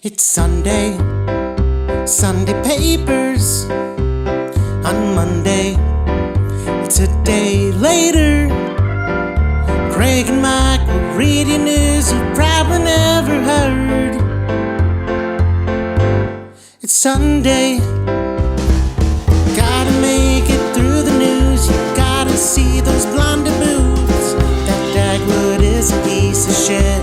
It's Sunday, Sunday papers. On Monday, it's a day later. Craig and Mike will read you news you've probably never heard. It's Sunday, gotta make it through the news. You gotta see those blonde boobs. That Dagwood is a piece of shit.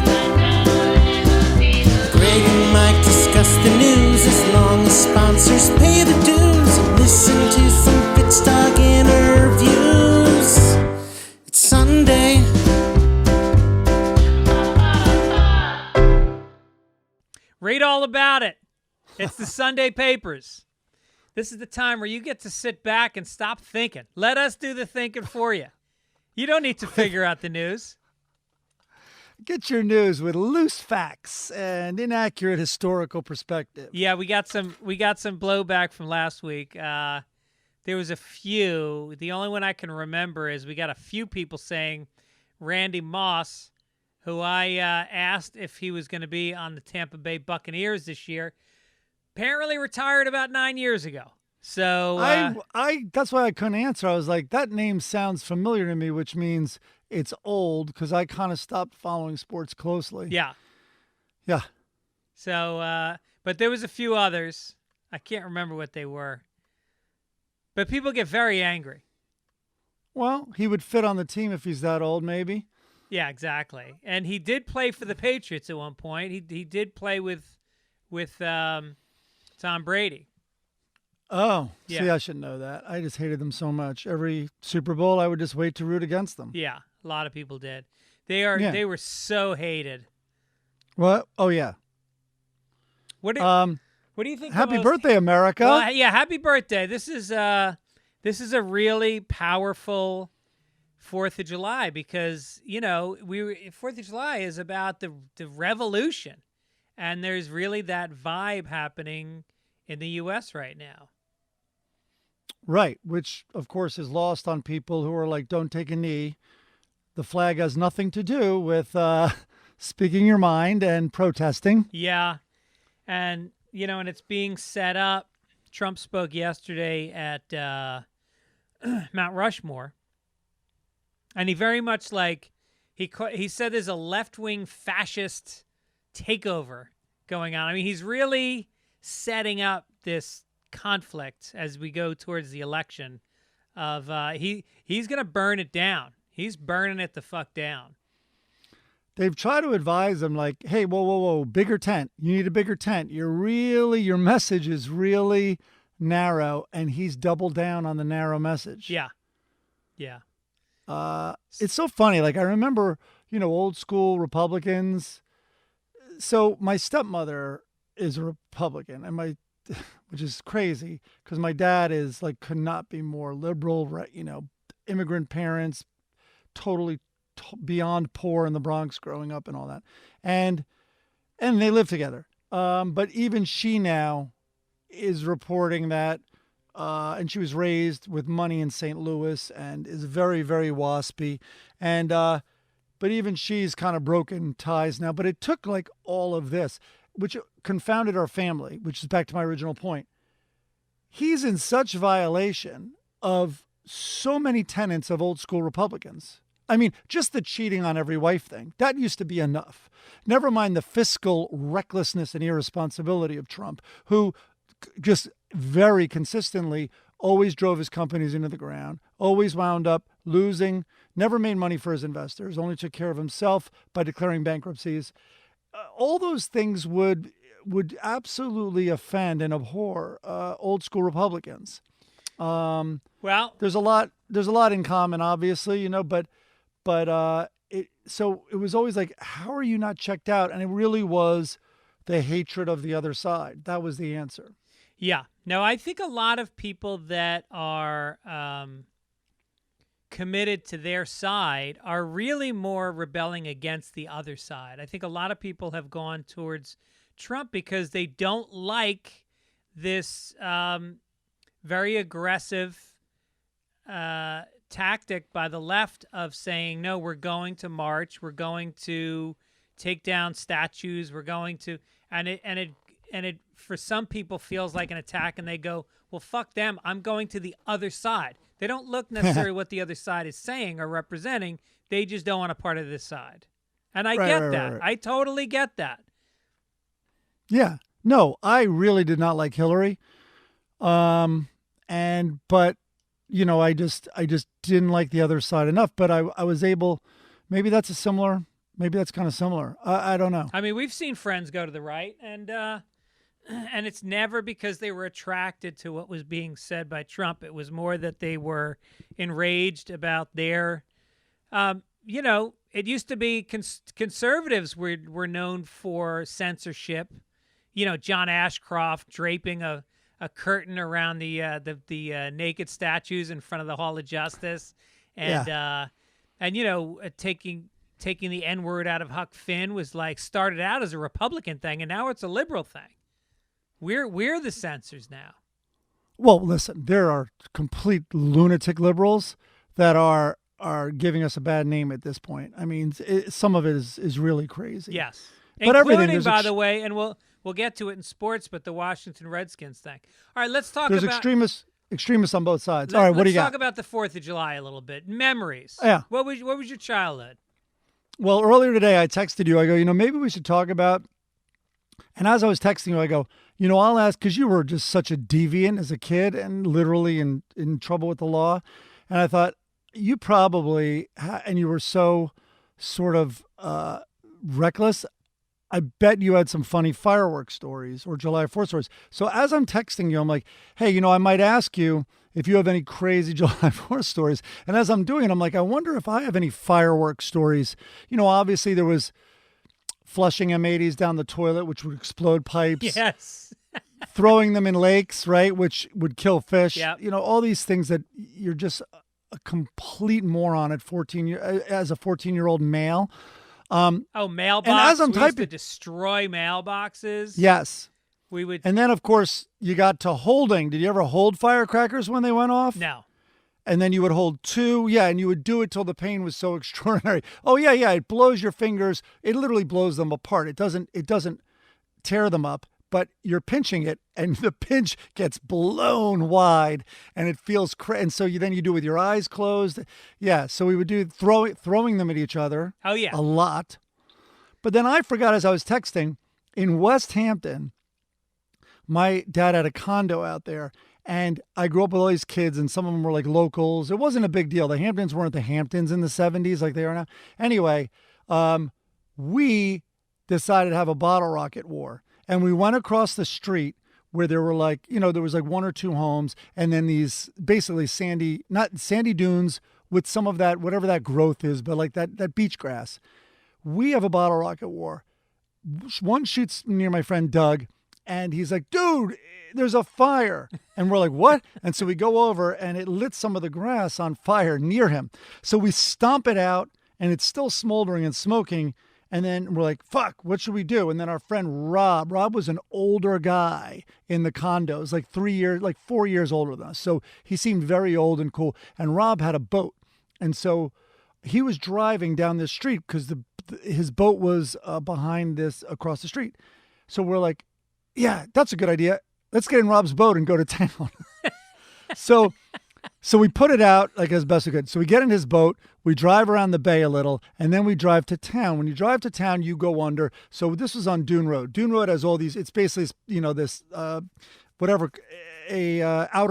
Craig and Mike discuss the news as long as sponsors pay the dues. Listen to some Fitz Dog interviews. It's Sunday. Read all about it. It's the Sunday papers. This is the time where you get to sit back and stop thinking. Let us do the thinking for you. You don't need to figure out the news. Get your news with loose facts and inaccurate historical perspective. Yeah, we got some blowback from last week. There was a few. The only one I can remember is we got a few people saying Randy Moss, who I asked if he was going to be on the Tampa Bay Buccaneers this year, apparently retired about 9 years ago. So I that's why I couldn't answer. I was like, that name sounds familiar to me, which means it's old because I kind of stopped following sports closely. Yeah. Yeah. So, but there was a few others. I can't remember what they were. But people get very angry. Well, he would fit on the team if he's that old, maybe. Yeah, exactly. And he did play for the Patriots at one point. He did play with Tom Brady. Oh, Yeah. See, I should know that. I just hated them so much. Every Super Bowl, I would just wait to root against them. Yeah, a lot of people did. They were so hated. What? Oh, yeah. What do you think? Happy birthday, America! Well, yeah, happy birthday. This is a really powerful 4th of July because 4th of July is about the revolution, and there's really that vibe happening in the U.S. right now. Right, which of course is lost on people who are like, "Don't take a knee." The flag has nothing to do with speaking your mind and protesting. Yeah, and and it's being set up. Trump spoke yesterday at Mount Rushmore, and he very much he said there's a left-wing fascist takeover going on. I mean, he's really setting up this conflict as we go towards the election of he's going to burn it down. He's burning it the fuck down. They've tried to advise him like, hey, whoa, bigger tent. You need a bigger tent. Your message is really narrow, and he's doubled down on the narrow message. Yeah. It's so funny. Like, I remember, old school Republicans. So my stepmother is a Republican, and which is crazy because my dad is like, could not be more liberal, right? Immigrant parents, totally beyond poor in the Bronx growing up and all that. And they live together. But even she now is reporting that, and she was raised with money in St. Louis and is very, very waspy. And, but even she's kind of broken ties now. But it took like all of this, which confounded our family, which is back to my original point. He's in such violation of so many tenets of old school Republicans. I mean, just the cheating on every wife thing, that used to be enough. Never mind the fiscal recklessness and irresponsibility of Trump, who just very consistently always drove his companies into the ground, always wound up losing, never made money for his investors, only took care of himself by declaring bankruptcies. All those things would absolutely offend and abhor old school Republicans. Well, there's a lot in common, obviously, but it was always like, how are you not checked out? And it really was the hatred of the other side. That was the answer. Yeah. No, I think a lot of people that are committed to their side are really more rebelling against the other side. I think a lot of people have gone towards Trump because they don't like this very aggressive tactic by the left of saying, no, we're going to march, we're going to take down statues, we're going to, and it it for some people feels like an attack, and they go, well, fuck them, I'm going to the other side. They don't look necessarily what the other side is saying or representing. They just don't want a part of this side. And I get that. Right. I totally get that. Yeah. No, I really did not like Hillary. But you know, I just didn't like the other side enough, but I was able, maybe that's kind of similar. I don't know. I mean, we've seen friends go to the right, and it's never because they were attracted to what was being said by Trump. It was more that they were enraged about their, you know, it used to be conservatives were known for censorship. You know, John Ashcroft draping a curtain around the naked statues in front of the Hall of Justice, and you know, taking the N-word out of Huck Finn was like started out as a Republican thing, and now it's a liberal thing. We're the censors now. Well, listen, there are complete lunatic liberals that are giving us a bad name at this point. I mean, some of it is really crazy. Yes, but including, by the way, and we'll get to it in sports, but the Washington Redskins thing. All right, let's talk about... There's extremists on both sides. All right, what do you got? Let's talk about the 4th of July a little bit. Memories. Yeah. What was your childhood? Well, earlier today, I texted you. I go, you know, maybe we should talk about... And as I was texting you, I go, you know, I'll ask, because you were just such a deviant as a kid and literally in trouble with the law. And I thought, you probably... And you were so sort of reckless... I bet you had some funny fireworks stories or July 4th stories. So as I'm texting you, I'm like, hey, you know, I might ask you if you have any crazy July 4th stories. And as I'm doing it, I'm like, I wonder if I have any fireworks stories. You know, obviously there was flushing M80s down the toilet, which would explode pipes. Yes. Throwing them in lakes, right, which would kill fish. Yep. You know, all these things that you're just a complete moron at 14 as a 14-year-old male. Mailbox. And as I'm we used to destroy mailboxes. Yes. We would. And then, of course, you got to holding. Did you ever hold firecrackers when they went off? No. And then you would hold 2. Yeah, and you would do it till the pain was so extraordinary. Oh, yeah. It blows your fingers. It literally blows them apart. It doesn't tear them up, but you're pinching it, and the pinch gets blown wide, and it feels and so then you do it with your eyes closed. Yeah, so we would do throwing them at each other. Oh, yeah. A lot. But then I forgot as I was texting, in West Hampton, my dad had a condo out there, and I grew up with all these kids, and some of them were like locals. It wasn't a big deal. The Hamptons weren't the Hamptons in the 70s like they are now. Anyway, we decided to have a bottle rocket war. And we went across the street where there were like, you know, there was like 1 or 2 homes, and then these basically not sandy dunes with some of that, whatever that growth is, but like that beach grass. We have a bottle rocket war. One shoots near my friend Doug, and he's like, dude, there's a fire. And we're like, what? And so we go over, and it lit some of the grass on fire near him. So we stomp it out, and it's still smoldering and smoking. And then we're like, fuck, what should we do? And then our friend Rob was an older guy in the condos, like 4 years older than us. So he seemed very old and cool. And Rob had a boat. And so he was driving down this street because his boat was behind this across the street. So we're like, yeah, that's a good idea. Let's get in Rob's boat and go to town. So we put it out like as best we could. So we get in his boat, we drive around the bay a little, and then we drive to town. When you drive to town, you go under. So this was on Dune Road. Dune Road has all these, it's basically, you know, this, Outer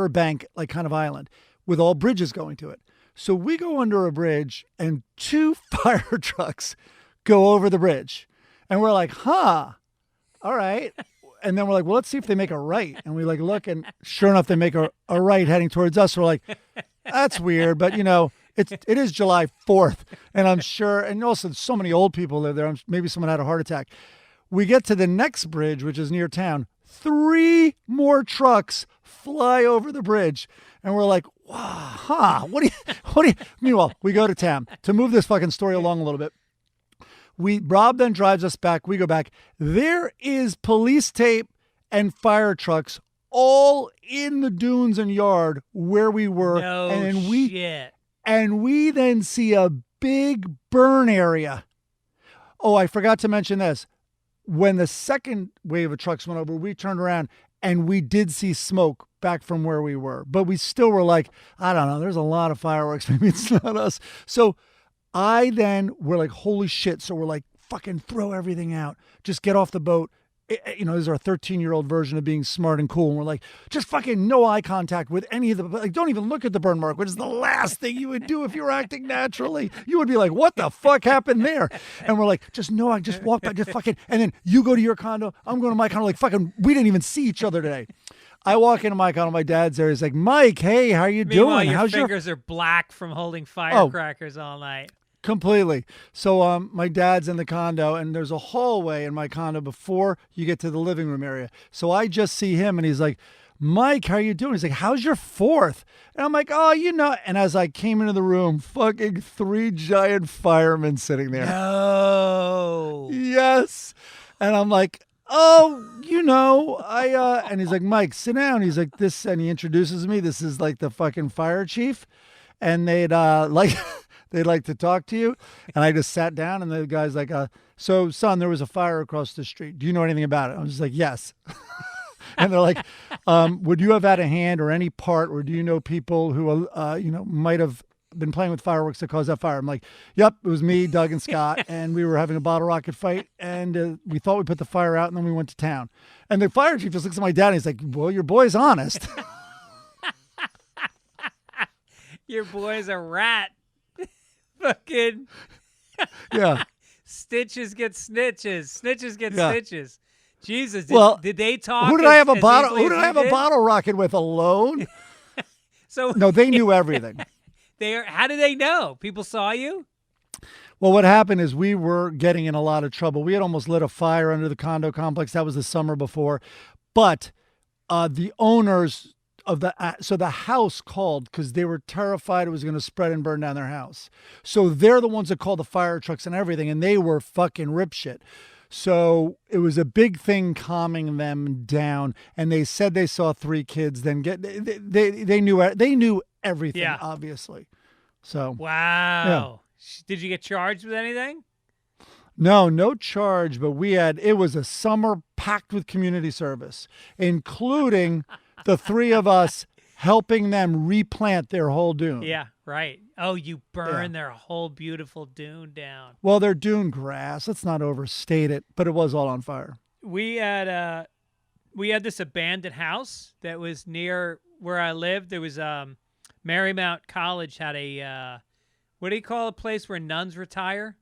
Bank, like kind of island with all bridges going to it. So we go under a bridge and 2 fire trucks go over the bridge. And we're like, all right. And then we're like, well, let's see if they make a right. And we like look, and sure enough, they make a right heading towards us. We're like, that's weird. But, you know, it is July 4th. And I'm sure, and also so many old people live there. Maybe someone had a heart attack. We get to the next bridge, which is near town. 3 more trucks fly over the bridge. And we're like, wow, what do you, meanwhile, we go to town to move this fucking story along a little bit. Rob then drives us back. We go back. There is police tape and fire trucks all in the dunes and yard where we were. No shit. And we then see a big burn area. Oh, I forgot to mention this. when the second wave of trucks went over, we turned around and we did see smoke back from where we were. But we still were like, I don't know, there's a lot of fireworks. Maybe it's not us. So we're like, holy shit. So we're like, fucking throw everything out. Just get off the boat. This is our 13-year-old version of being smart and cool. And we're like, just fucking no eye contact with any of the, like, don't even look at the burn mark, which is the last thing you would do if you were acting naturally. You would be like, what the fuck happened there? And we're like, just walk by, just fucking, and then you go to your condo, I'm going to my condo, like fucking, we didn't even see each other today. I walk into my condo, my dad's there. He's like, Mike, hey, how you doing? Your How's fingers are black from holding firecrackers all night. Completely. So my dad's in the condo, and there's a hallway in my condo before you get to the living room area. So I just see him, and he's like, Mike, how you doing? He's like, how's your 4th? And I'm like, oh, And as I came into the room, fucking 3 giant firemen sitting there. No. Yes. And I'm like, oh, and he's like, Mike, sit down. He's like, this, and he introduces me. This is like the fucking fire chief. And they'd they'd like to talk to you. And I just sat down, and the guy's like, so son, there was a fire across the street. Do you know anything about it? I was just like, yes. And they're like, would you have had a hand or any part, or do you know people who, might have been playing with fireworks that caused that fire? I'm like, yep, it was me, Doug, and Scott. And we were having a bottle rocket fight, and we thought we put the fire out, and then we went to town. And the fire chief just looks at my dad, and he's like, well, your boy's honest. Your boy's a rat. Fucking yeah. Stitches get snitches. Snitches get Yeah. stitches. Jesus. Did they talk? Who did I have a bottle? Who did I have a bottle rocket with alone? So no, they knew everything. How did they know? People saw you? Well, what happened is we were getting in a lot of trouble. We had almost lit a fire under the condo complex. That was the summer before, but the owners of the house called because they were terrified it was going to spread and burn down their house. So they're the ones that called the fire trucks and everything, and they were fucking ripshit. So it was a big thing calming them down, and they said they saw 3 kids. Then they knew everything, Yeah. obviously. So wow. Yeah. Did you get charged with anything? No charge, but it was a summer packed with community service, including the 3 of us helping them replant their whole dune. Yeah, right. Oh, you burn their whole beautiful dune down. Well, they're dune grass. Let's not overstate it, but it was all on fire. We had this abandoned house that was near where I lived. There was Marymount College had a what do you call a place where nuns retire?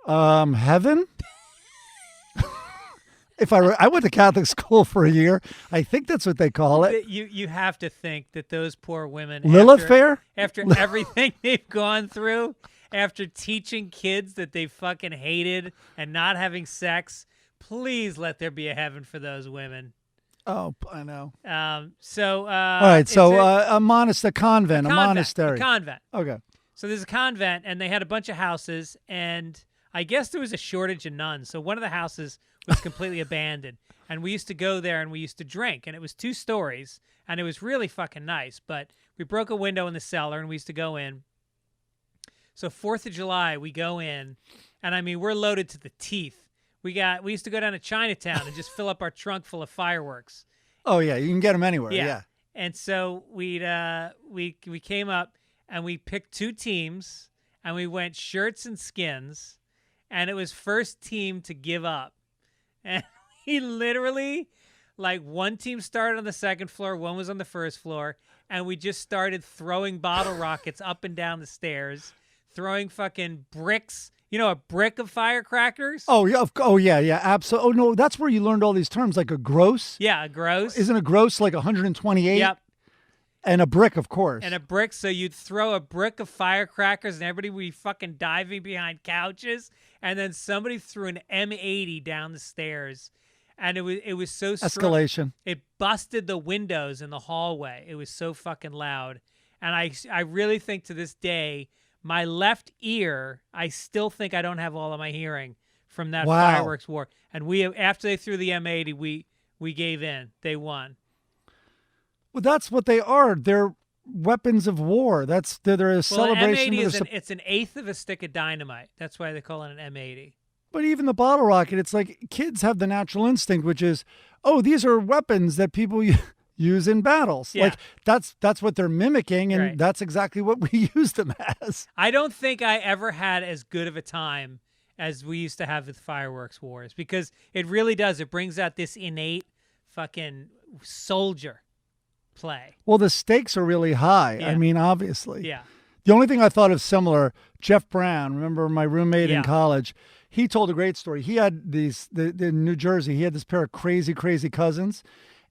Heaven? I went to Catholic school for a year. I think that's what they call it. You have to think that those poor women, Lilith Fair? after everything they've gone through, after teaching kids that they fucking hated and not having sex, please let there be a heaven for those women. Oh, I know. All right, so a convent, a monastery. A convent. Okay. So there's a convent, and they had a bunch of houses, and I guess there was a shortage of nuns. So one of the houses was completely abandoned, and we used to go there and we used to drink, and it was 2 stories, and it was really fucking nice. But we broke a window in the cellar, and we used to go in. So 4th of July, we go in, and I mean, we're loaded to the teeth. We used to go down to Chinatown and just fill up our trunk full of fireworks. Oh yeah, you can get them anywhere. Yeah. And so we came up and we picked 2 teams and we went shirts and skins, and it was first team to give up. And he literally, like, one team started on the 2nd floor, one was on the 1st floor, and we just started throwing bottle rockets up and down the stairs, throwing fucking bricks. You know, a brick of firecrackers? Oh yeah. Oh yeah. Absolutely. Oh no, that's where you learned all these terms, like a gross. Yeah, a gross. Isn't a gross like 128? Yep. And a brick, of course. And a brick, so you'd throw a brick of firecrackers, and everybody would be fucking diving behind couches, and then somebody threw an M80 down the stairs, and it was so strong. Escalation. It busted the windows in the hallway. It was so fucking loud, and I really think to this day, my left ear, I still think I don't have all of my hearing from that fireworks war. And after they threw the M80, we gave in. They won. Well, that's what they are. They're weapons of war. They're a celebration. M80 it's an eighth of a stick of dynamite. That's why they call it an M80. But even the bottle rocket, it's like kids have the natural instinct, which is, oh, these are weapons that people use in battles. Yeah. Like that's what they're mimicking, and Right. that's exactly what we use them as. I don't think I ever had as good of a time as we used to have with fireworks wars, because it really does. It brings out this innate fucking soldier play. Well, the stakes are really high. Yeah. I mean, obviously. Yeah. The only thing I thought of similar, Jeff Brown, remember my roommate Yeah. in college, he told a great story. He had in New Jersey, he had this pair of crazy cousins,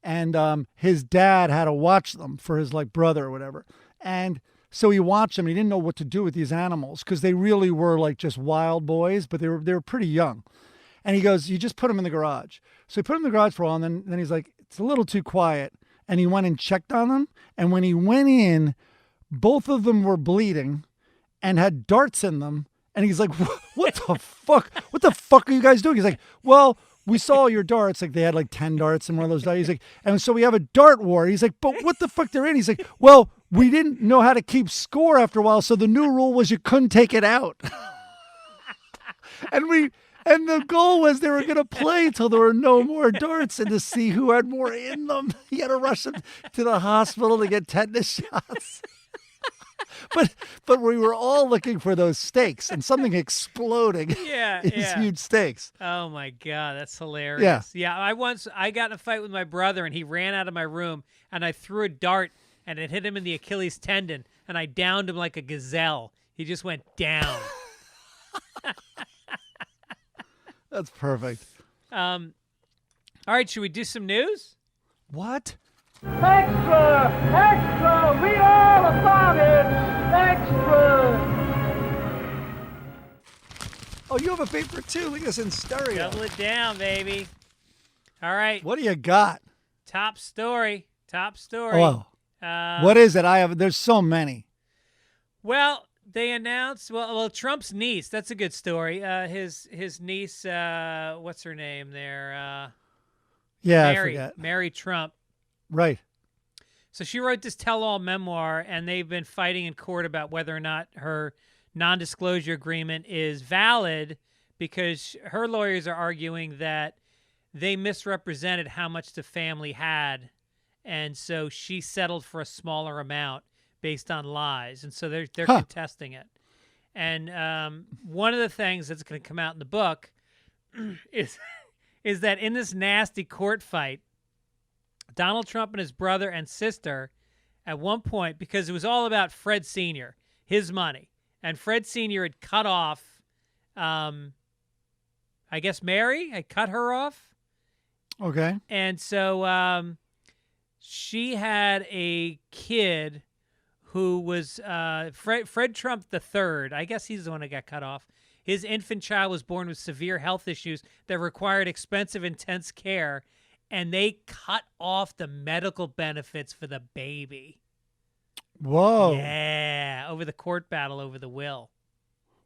and his dad had to watch them for his like brother or whatever. And so he watched them and he didn't know what to do with these animals because they really were like just wild boys, but they were pretty young. And he goes, you just put them in the garage. So he put them in the garage for a while, and then he's like, it's a little too quiet. And he went and checked on them. And when he went in, both of them were bleeding and had darts in them. And he's like, what the fuck? What the fuck are you guys doing? He's like, well, we saw your darts. Like they had like 10 darts in one of those darts. He's like, and so we have a dart war. He's like, but what the fuck they're in? He's like, well, we didn't know how to keep score after a while. So the new rule was you couldn't take it out. And the goal was they were going to play until there were no more darts and to see who had more in them. He had to rush them to the hospital to get tetanus shots. But we were all looking for those stakes, and something exploding Yeah, is yeah. huge stakes. Oh my God, that's hilarious. Yeah, I got in a fight with my brother, and he ran out of my room, and I threw a dart, and it hit him in the Achilles tendon, and I downed him like a gazelle. He just went down. That's perfect. All right, should we do some news? What? Extra! Extra! Read all about it! Extra! Oh, you have a paper too. Look at this in stereo. Double it down, baby. All right, What do you got? top story. Top story. Oh, what is it? There's so many. Well, they announced. Well, Trump's niece. That's a good story. His niece. What's her name there? Yeah, I Mary. forget. Mary Trump. Right. So she wrote this tell-all memoir, and they've been fighting in court about whether or not her non-disclosure agreement is valid, because her lawyers are arguing that they misrepresented how much the family had, and so she settled for a smaller amount based on lies, and so they're contesting it. And one of the things that's going to come out in the book is that in this nasty court fight, Donald Trump and his brother and sister, at one point, because it was all about Fred Sr., his money, and Fred Sr. had cut off, I guess Mary had cut her off. Okay. And so she had a kid who was Fred Trump III. I guess he's the one that got cut off. His infant child was born with severe health issues that required expensive, intense care, and they cut off the medical benefits for the baby. Whoa. Yeah, over the court battle over the will.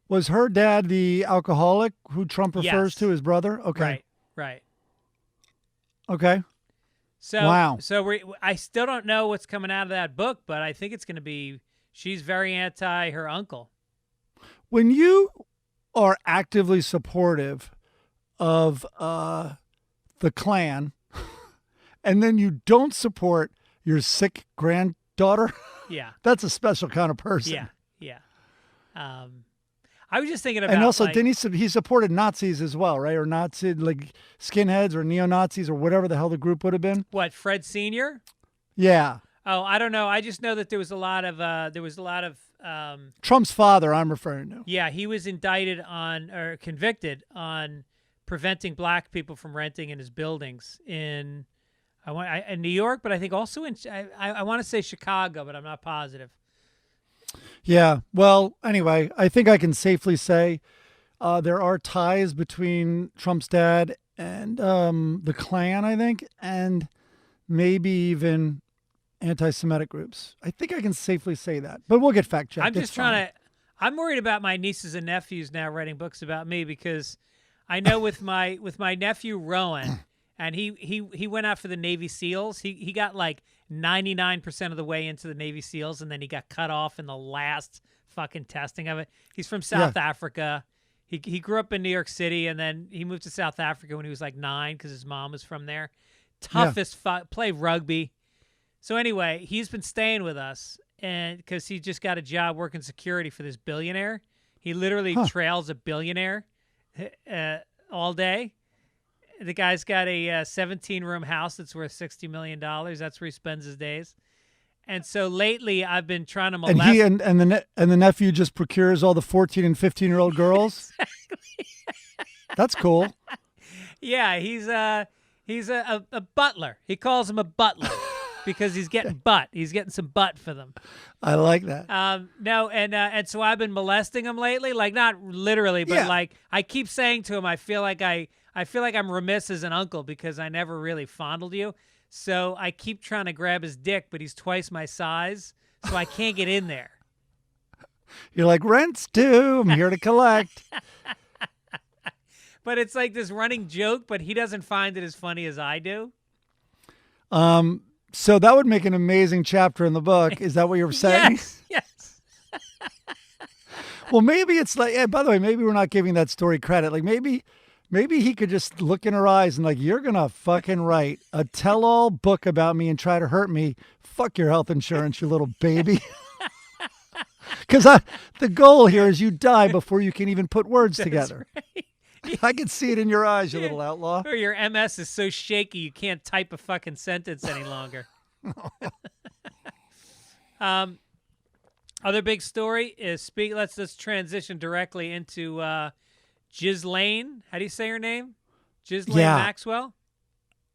Was her dad the alcoholic who Trump refers Yes. to, his brother? Okay. Right. Okay. So, Wow. So I still don't know what's coming out of that book, but I think it's going to be, she's very anti her uncle. When you are actively supportive of the Klan, and then you don't support your sick granddaughter, Yeah. that's a special kind of person. Yeah. I was just thinking about, And also, like, didn't he supported Nazis as well, right? Or Nazi, like skinheads or neo-Nazis or whatever the hell the group would have been. what, Fred Sr.? Yeah. Oh, I don't know. I just know that there was a lot of Trump's father, I'm referring to. yeah, he was indicted on, or convicted on, preventing black people from renting in his buildings in New York, but I think also in I want to say Chicago, but I'm not positive. Yeah. Well, anyway, I think I can safely say there are ties between Trump's dad and the Klan, I think, and maybe even anti-Semitic groups. I think I can safely say that, but we'll get fact checked. I'm just I'm worried about my nieces and nephews now writing books about me, because I know with my nephew Rowan, and he went out for the Navy SEALs. He got like 99% of the way into the Navy SEALs, and then he got cut off in the last fucking testing of it. He's from South Africa. He grew up in New York City, and then he moved to South Africa when he was like 9 because his mom was from there. Toughest played rugby. So anyway, he's been staying with us, and because he just got a job working security for this billionaire. He literally trails a billionaire all day. The guy's got a 17-room house that's worth $60 million. That's where he spends his days. And so lately, I've been trying to molest. And the nephew just procures all the 14 and 15-year-old girls. Exactly. That's cool. Yeah, he's a butler. He calls him a butler because he's getting butt. He's getting some butt for them. I like that. No, and so I've been molesting him lately, like not literally, but like I keep saying to him, I feel like I'm remiss as an uncle because I never really fondled you. So I keep trying to grab his dick, but he's twice my size, so I can't get in there. You're like, rent's due. I'm here to collect. But it's like this running joke, but he doesn't find it as funny as I do. So that would make an amazing chapter in the book. Is that what you're saying? Yes. Well, maybe it's like, by the way, maybe we're not giving that story credit. Like maybe he could just look in her eyes and like, you're going to fucking write a tell-all book about me and try to hurt me. Fuck your health insurance, you little baby. Because the goal here is you die before you can even put words together. Right. I can see it in your eyes, you little outlaw. Or your MS is so shaky you can't type a fucking sentence any longer. Other big story is let's transition directly into Ghislaine. How do you say her name? Ghislaine Maxwell?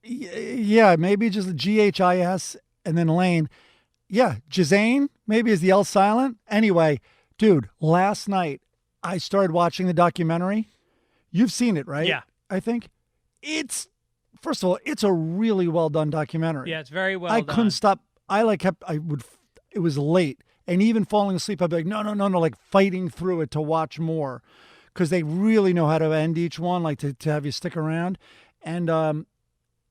Yeah, maybe just G-H-I-S and then Lane. Yeah, Ghislaine maybe is the L silent. Anyway, dude, last night I started watching the documentary. You've seen it, right? Yeah. I think. First of all, it's a really well done documentary. Yeah, it's very well done. I couldn't stop. It was late. And even falling asleep, I'd be like, no, like fighting through it to watch more. Because they really know how to end each one, like to have you stick around. And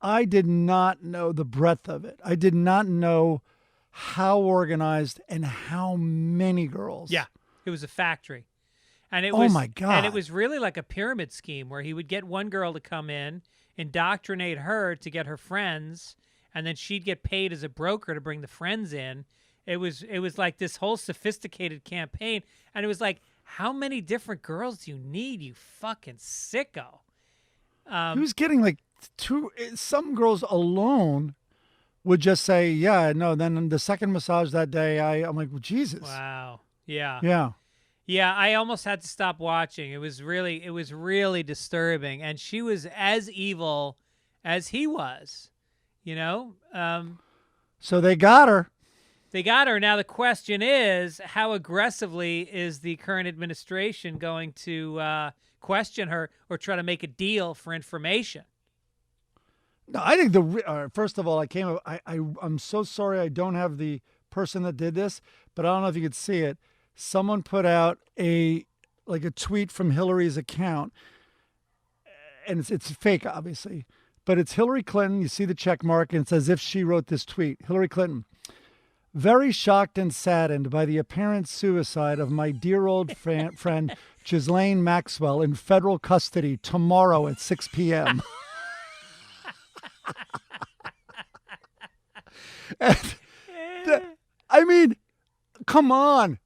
I did not know the breadth of it. I did not know how organized and how many girls. Yeah, it was a factory. And it oh was, my God. And it was really like a pyramid scheme where he would get one girl to come in, indoctrinate her to get her friends, and then she'd get paid as a broker to bring the friends in. It was like this whole sophisticated campaign. And it was like, how many different girls do you need, you fucking sicko? He was getting like some girls alone would just say, yeah, no. Then the second massage that day, I'm like, well, Jesus. Wow. Yeah. Yeah. Yeah, I almost had to stop watching. It was really disturbing, and she was as evil as he was, you know? So they got her. They got her. Now the question is, how aggressively is the current administration going to question her or try to make a deal for information? No, I think first of all, I'm so sorry I don't have the person that did this, but I don't know if you could see it. Someone put out a tweet from Hillary's account, and it's fake, obviously, but it's Hillary Clinton. You see the check mark, and it's as if she wrote this tweet. Hillary Clinton, very shocked and saddened by the apparent suicide of my dear old friend Ghislaine Maxwell in federal custody tomorrow at 6 p.m. I mean, come on.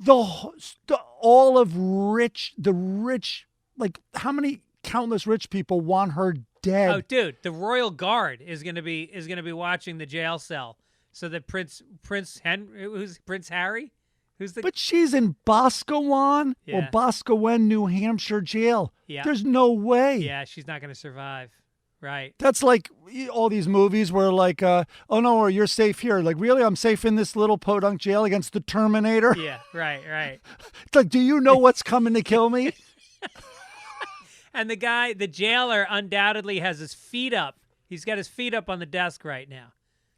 All of the rich, like how many countless rich people want her dead? Oh, dude, the royal guard is gonna be watching the jail cell, so that Prince Harry, but she's in Boscawen Yeah. or Boscawen, New Hampshire jail. Yeah. There's no way. Yeah, she's not gonna survive. Right. That's like all these movies where like, oh no, or you're safe here. Like, really, I'm safe in this little podunk jail against the Terminator? Yeah, right. It's like, do you know what's coming to kill me? And the jailer undoubtedly has his feet up. He's got his feet up on the desk right now.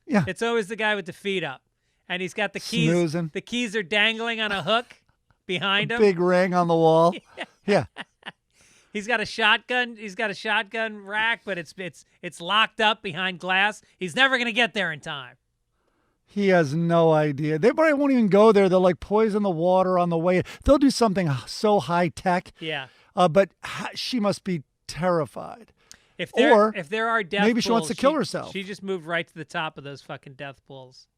Yeah. It's always the guy with the feet up. And he's got the keys. Snoozing. The keys are dangling on a hook behind him. Big ring on the wall. Yeah. He's got a shotgun. He's got a shotgun rack, but it's locked up behind glass. He's never going to get there in time. He has no idea. They probably won't even go there. They'll like poison the water on the way. They'll do something so high tech. Yeah. But she must be terrified. If Or there are death maybe she wants pools, to kill herself. She just moved right to the top of those fucking death pools.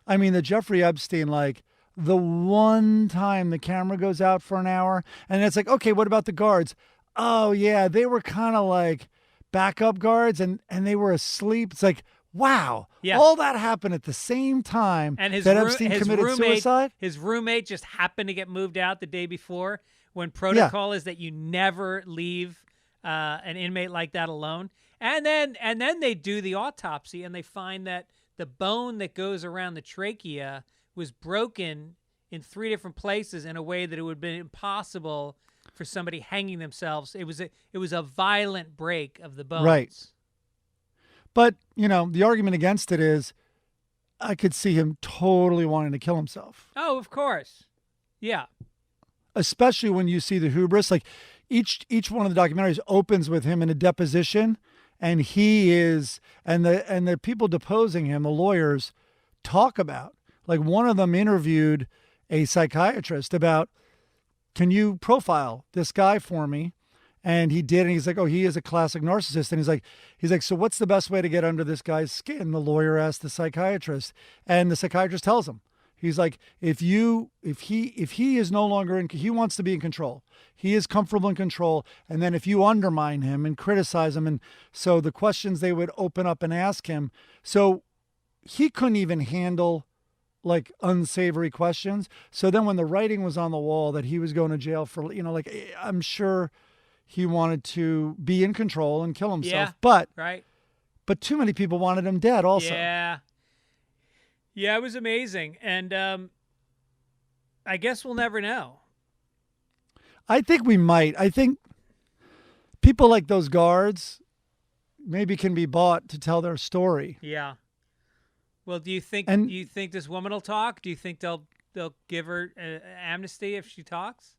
I mean, the Jeffrey Epstein, like, the one time the camera goes out for an hour, and it's like, okay, what about the guards? Oh, yeah, they were kind of like backup guards, and they were asleep. It's like, wow, all that happened at the same time and that Epstein committed suicide? His roommate just happened to get moved out the day before, when protocol is that you never leave an inmate like that alone. And then they do the autopsy, and they find that the bone that goes around the trachea was broken in 3 different places in a way that it would have been impossible for somebody hanging themselves. It was a violent break of the bones. Right. But, the argument against it is I could see him totally wanting to kill himself. Oh, of course. Yeah. Especially when you see the hubris. Like, each one of the documentaries opens with him in a deposition, and he is, and the people deposing him, the lawyers, talk about, like, one of them interviewed a psychiatrist about, can you profile this guy for me? And he did, and he's like, oh, he is a classic narcissist. And he's like, so what's the best way to get under this guy's skin? The lawyer asked the psychiatrist, and the psychiatrist tells him, he's like, if he is no longer he wants to be in control. He is comfortable in control. And then if you undermine him and criticize him, and so the questions they would open up and ask him, so he couldn't even handle like unsavory questions. So then when the writing was on the wall that he was going to jail for, like, I'm sure he wanted to be in control and kill himself. But too many people wanted him dead also. Yeah, it was amazing. And I guess we'll never know. I think we might. I think people like those guards maybe can be bought to tell their story. Yeah. Well, do you think this woman will talk? Do you think they'll give her amnesty if she talks?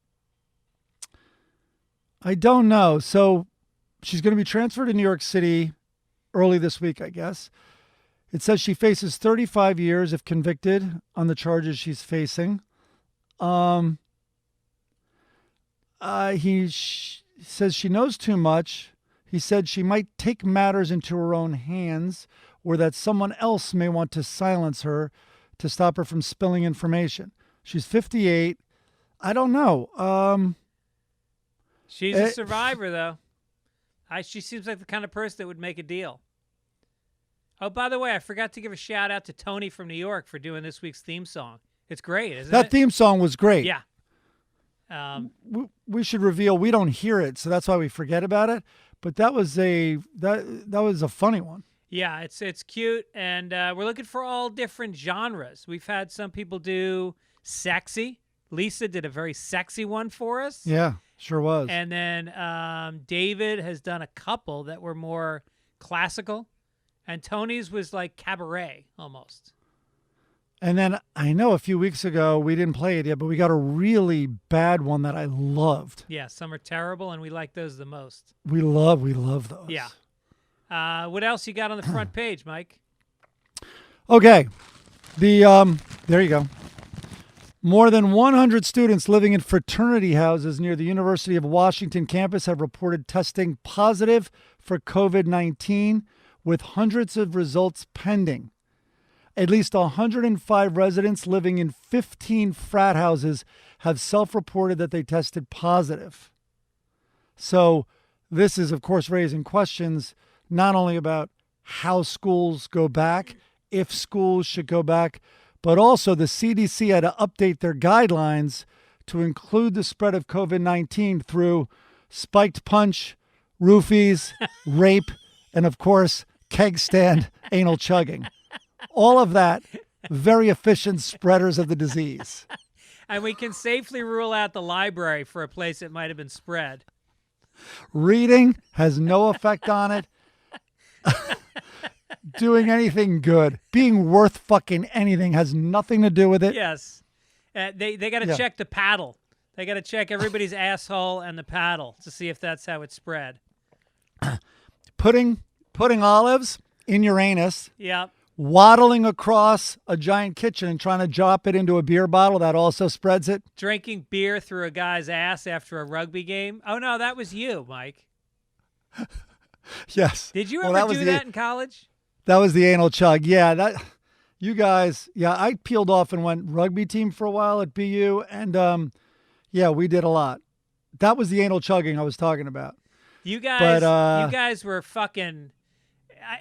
I don't know. So she's going to be transferred to New York City early this week, I guess. It says she faces 35 years if convicted on the charges she's facing. He says she knows too much. He said she might take matters into her own hands, or that someone else may want to silence her to stop her from spilling information. She's 58. I don't know. She's a survivor, though. She seems like the kind of person that would make a deal. Oh, by the way, I forgot to give a shout out to Tony from New York for doing this week's theme song. It's great, isn't it? That theme song was great. Yeah. We should reveal we don't hear it, so that's why we forget about it. But that was a funny one. Yeah, it's cute, and we're looking for all different genres. We've had some people do sexy. Lisa did a very sexy one for us. Yeah, sure was. And then David has done a couple that were more classical, and Tony's was like cabaret almost. And then I know a few weeks ago, we didn't play it yet, but we got a really bad one that I loved. Yeah, some are terrible, and we like those the most. We love those. Yeah. What else you got on the front page, Mike? Okay. There you go. More than 100 students living in fraternity houses near the University of Washington campus have reported testing positive for COVID-19, with hundreds of results pending. At least 105 residents living in 15 frat houses have self-reported that they tested positive. So this is, of course, raising questions not only about how schools go back, if schools should go back, but also the CDC had to update their guidelines to include the spread of COVID-19 through spiked punch, roofies, rape, and, of course, keg stand anal chugging. All of that, very efficient spreaders of the disease. And we can safely rule out the library for a place that might have been spread. Reading has no effect on it. Doing anything good, being worth fucking anything has nothing to do with it. Yes. They got to check the paddle. They got to check everybody's asshole and the paddle to see if that's how it spread. Putting olives in your anus. Yep. waddling across a giant kitchen and trying to drop it into a beer bottle that also spreads it. Drinking beer through a guy's ass after a rugby game. Oh, no, that was you, Mike. Yes. Did you ever do that in college? That was the anal chug. Yeah, you guys, I peeled off and went rugby team for a while at BU, and yeah, we did a lot. That was the anal chugging I was talking about. You guys were fucking.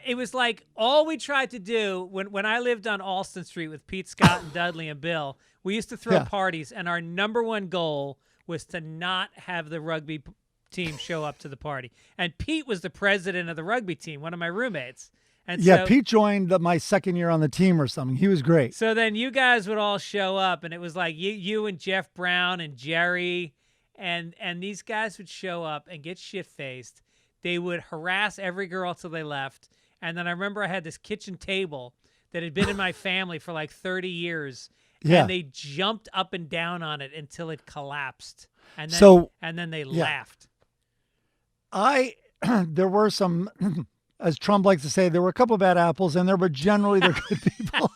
It was like all we tried to do when I lived on Alston Street with Pete Scott and Dudley and Bill. We used to throw parties, and our number one goal was to not have the rugby team show up to the party. And Pete was the president of the rugby team, one of my roommates. And so, Pete joined my second year on the team or something. He was great. So then you guys would all show up, and it was like you and Jeff Brown and Jerry, and these guys would show up and get shit-faced. They would harass every girl till they left. And then I remember I had this kitchen table that had been in my family for like 30 years. Yeah. And they jumped up and down on it until it collapsed. And then they laughed. There were some, as Trump likes to say, there were a couple of bad apples, and there were generally the good people.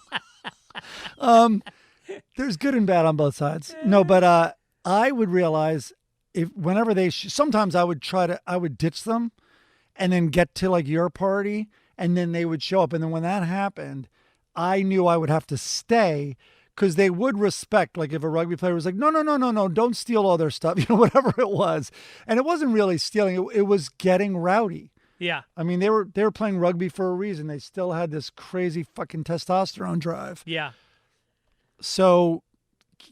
There's good and bad on both sides. No, but I would realize whenever sometimes I would ditch them and then get to like your party, and then they would show up. And then when that happened, I knew I would have to stay because they would respect, like if a rugby player was like, no, don't steal all their stuff, whatever it was. And it wasn't really stealing. It was getting rowdy. Yeah. I mean, they were playing rugby for a reason. They still had this crazy fucking testosterone drive. Yeah. So,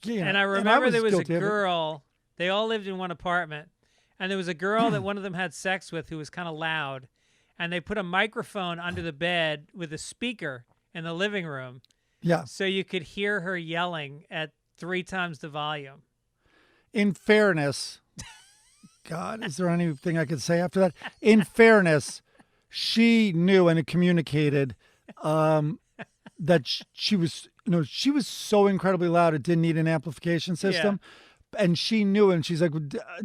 and I remember there was a girl, they all lived in one apartment, and there was a girl that one of them had sex with who was kind of loud, and they put a microphone under the bed with a speaker in the living room. Yeah. So you could hear her yelling at 3 times the volume. In fairness, God, is there anything I could say after that? In fairness, she knew and it communicated that she was so incredibly loud it didn't need an amplification system. Yeah. And she knew, and she's like,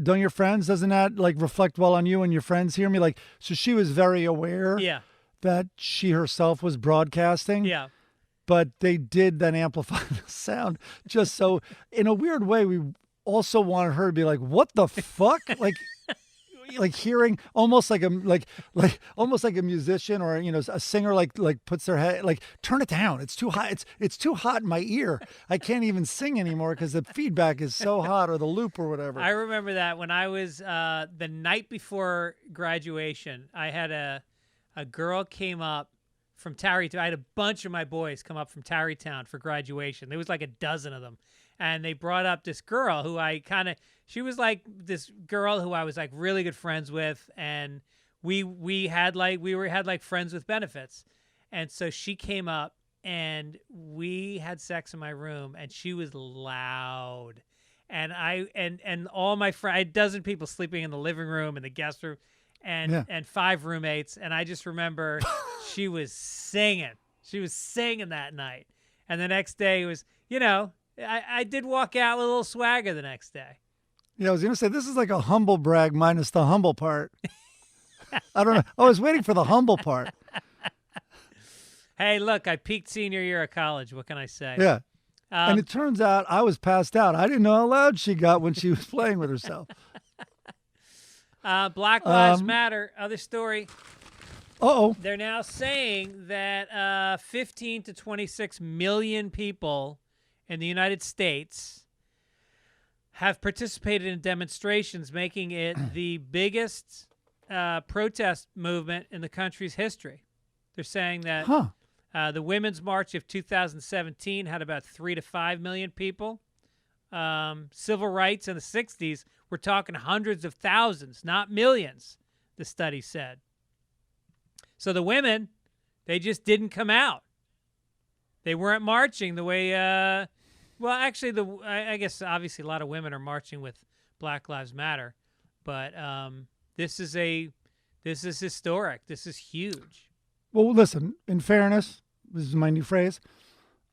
don't your friends, doesn't that like reflect well on you and your friends hear me? Like, so she was very aware that she herself was broadcasting. Yeah. But they did then amplify the sound just so, in a weird way, we also wanted her to be like, what the fuck? like hearing almost like a musician or a singer like puts their head like, turn it down, it's too hot, it's too hot in my ear, I can't even sing anymore because the feedback is so hot, or the loop or whatever. I remember that when I was the night before graduation, I had a girl came up from Tarrytown. I had a bunch of my boys come up from Tarrytown for graduation. There was like a dozen of them. And they brought up this girl who she was like this girl who I was like really good friends with. And we had friends with benefits. And so she came up and we had sex in my room, and she was loud. And and all my friends, I had a dozen people sleeping in the living room and the guest room, and 5 roommates. And I just remember she was singing. She was singing that night. And the next day it was, I did walk out with a little swagger the next day. Yeah, I was going to say, this is like a humble brag minus the humble part. I don't know. I was waiting for the humble part. Hey, look, I peaked senior year of college. What can I say? Yeah. And it turns out I was passed out. I didn't know how loud she got when she was playing with herself. Black Lives Matter. Other story. Uh-oh. They're now saying that 15 to 26 million people in the United States have participated in demonstrations, making it the biggest protest movement in the country's history. They're saying that the Women's March of 2017 had about 3 to 5 million people. Civil rights in the 60s, we're talking hundreds of thousands, not millions, the study said. So the women, they just didn't come out. They weren't marching the way, well, actually, I guess obviously a lot of women are marching with Black Lives Matter, but this is historic. This is huge. Well, listen, in fairness, this is my new phrase,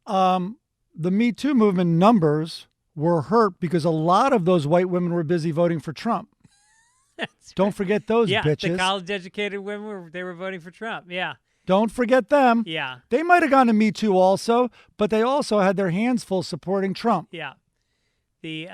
the Me Too movement numbers were hurt because a lot of those white women were busy voting for Trump. Don't forget those bitches. The college-educated women, they were voting for Trump, yeah. Don't forget them. Yeah. They might have gone to Me Too also, but they also had their hands full supporting Trump. Yeah. They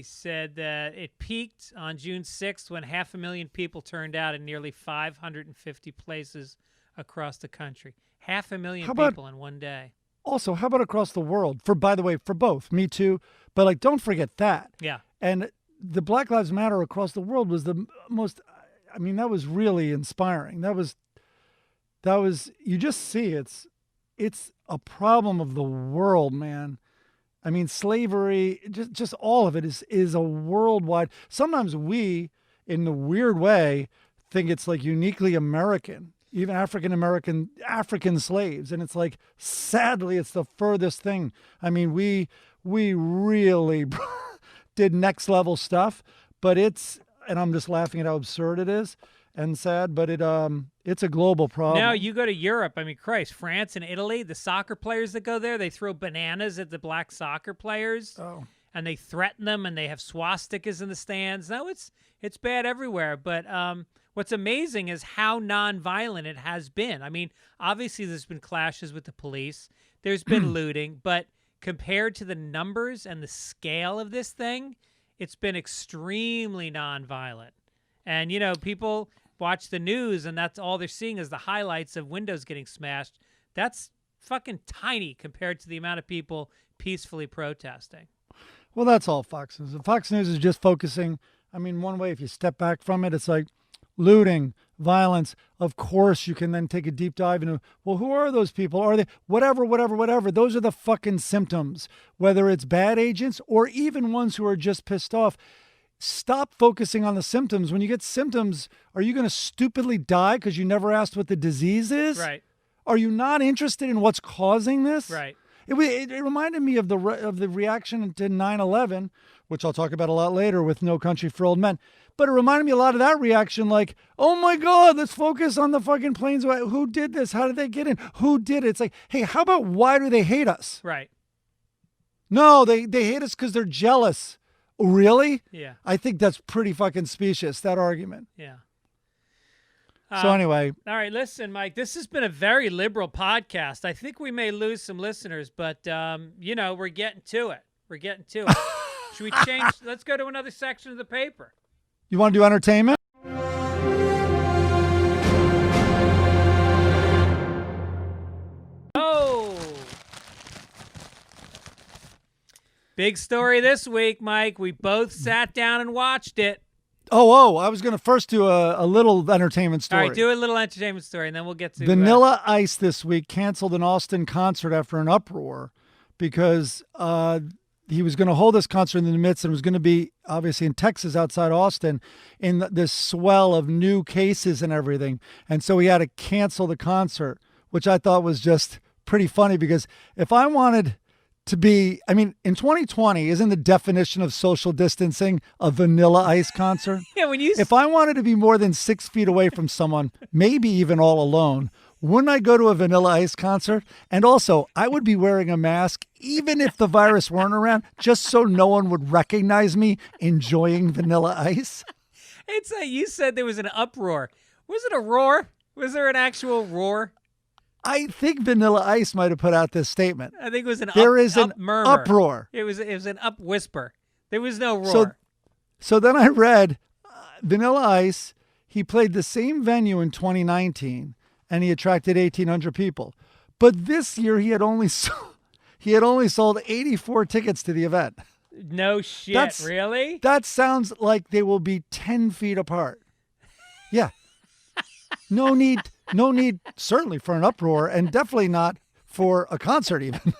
said that it peaked on June 6th when 500,000 people turned out in nearly 550 places across the country. 500,000 people in one day. Also, how about across the world? By the way, for both, Me Too, but like, don't forget that. Yeah. And the Black Lives Matter across the world was the most, I mean, that was really inspiring. That was, you just see it's a problem of the world, man. I mean, slavery, just all of it is a worldwide. Sometimes we, in the weird way, think it's like uniquely American, even African slaves. And it's like, sadly, it's the furthest thing. I mean, we really did next level stuff, but and I'm just laughing at how absurd it is and sad, but it's a global problem. Now you go to Europe. I mean, Christ, France and Italy, the soccer players that go there, they throw bananas at the black soccer players. Oh. And they threaten them, and they have swastikas in the stands. No, it's bad everywhere. But what's amazing is how nonviolent it has been. I mean, obviously there's been clashes with the police. There's been looting, but compared to the numbers and the scale of this thing, it's been extremely nonviolent. And, you know, people watch the news, and that's all they're seeing is the highlights of windows getting smashed. That's fucking tiny compared to the amount of people peacefully protesting. Well, that's all Fox News. Fox News is just focusing. I mean, one way, if you step back from it, it's like looting, violence. Of course, you can then take a deep dive into, well, who are those people? Are they whatever? Those are the fucking symptoms, whether it's bad agents or even ones who are just pissed off. Stop focusing on the symptoms. When you get symptoms, are you going to stupidly die because you never asked what the disease is? Right. Are you not interested in what's causing this? Right. It reminded me of the reaction to 9/11, which I'll talk about a lot later with No Country for Old Men. But it reminded me a lot of that reaction, like, oh my God, let's focus on the fucking planes. Who did this? How did they get in? Who did it? It's like, hey, how about why do they hate us? Right. No, they hate us because they're jealous. Really? Yeah. I think that's pretty fucking specious, that argument. Yeah. So anyway. All right, listen, Mike, this has been a very liberal podcast. I think we may lose some listeners, but, you know, we're getting to it. Should we change? Let's go to another section of the paper. You want to do entertainment? Oh. Big story this week, Mike. We both sat down and watched it. Oh, I was going to first do a little entertainment story. All right, do a little entertainment story, and then we'll get to Vanilla Ice this week canceled an Austin concert after an uproar because he was going to hold this concert in the midst and it was going to be obviously in Texas outside Austin in this swell of new cases and everything. And so he had to cancel the concert, which I thought was just pretty funny because if I wanted to be, I mean, in 2020, isn't the definition of social distancing a Vanilla Ice concert? Yeah, if I wanted to be more than 6 feet away from someone, maybe even all alone, wouldn't I go to a Vanilla Ice concert? And also, I would be wearing a mask even if the virus weren't around, just so no one would recognize me enjoying Vanilla Ice. It's like you said there was an uproar. Was it a roar? Was there an actual roar? I think Vanilla Ice might have put out this statement. I think it was an an murmur. uproar. It was an up whisper. There was no roar. So then I read Vanilla Ice, he played the same venue in 2019 and he attracted 1,800 people. But this year he had only sold 84 tickets to the event. No shit, really? That sounds like they will be 10 feet apart. Yeah. No need certainly for an uproar and definitely not for a concert even.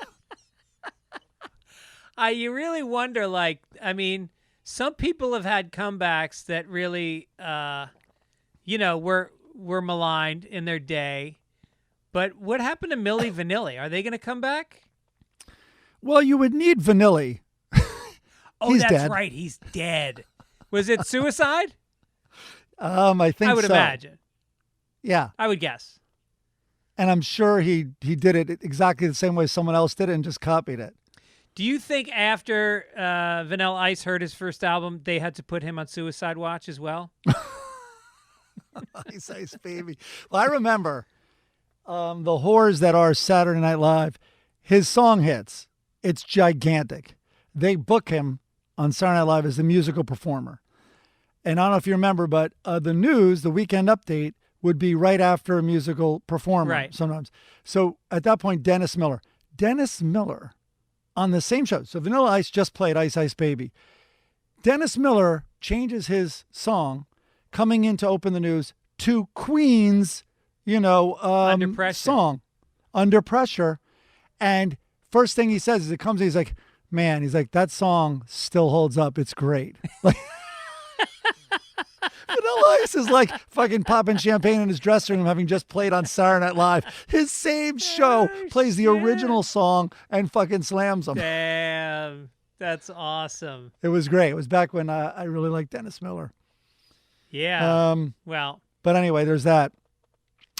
You really wonder, like, I mean, some people have had comebacks that really, you know, were maligned in their day. But what happened to Milli Vanilli? Are they going to come back? Well, you would need Vanilli. Oh, that's dead. right. He's dead. Was it suicide? I think so. I would imagine. Yeah. I would guess. And I'm sure he did it exactly the same way someone else did it and just copied it. Do you think after Vanilla Ice heard his first album, they had to put him on suicide watch as well? Ice Ice Baby. Well, I remember the whores that are Saturday Night Live. His song hits. It's gigantic. They book him on Saturday Night Live as the musical performer. And I don't know if you remember, but the news, the weekend update, would be right after a musical performer sometimes. So at that point, Dennis Miller on the same show. So Vanilla Ice just played Ice Ice Baby. Dennis Miller changes his song coming in to open the news to Queen's, Under Pressure. Song, Under Pressure. And first thing he says is it comes in, he's like, man, he's like, that song still holds up. It's great. Like, Vanilla Ice is like fucking popping champagne in his dressing room, having just played on Saturday Night Live. His same show plays the original song and fucking slams them. Damn, that's awesome. It was great. It was back when I really liked Dennis Miller. Yeah. Well. But anyway, there's that.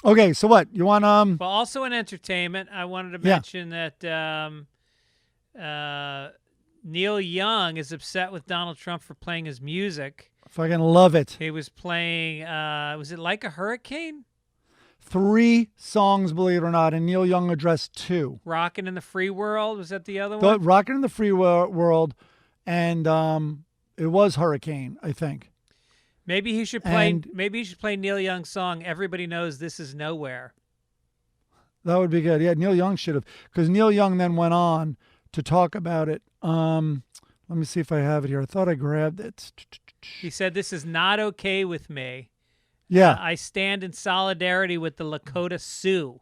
Okay, so what you want? Well, also in entertainment, I wanted to mention that Neil Young is upset with Donald Trump for playing his music. Fucking love it. He was playing, was it Like a Hurricane? 3 songs, believe it or not, and Neil Young addressed 2. Rockin' in the Free World, was that the other one? Rockin' in the Free World, and it was Hurricane, I think. Maybe he should play. Maybe he should play Neil Young's song. Everybody knows This Is Nowhere. That would be good. Yeah, Neil Young should have, because Neil Young then went on to talk about it. Let me see if I have it here. I thought I grabbed it. He said, "This is not okay with me. Yeah, I stand in solidarity with the Lakota Sioux,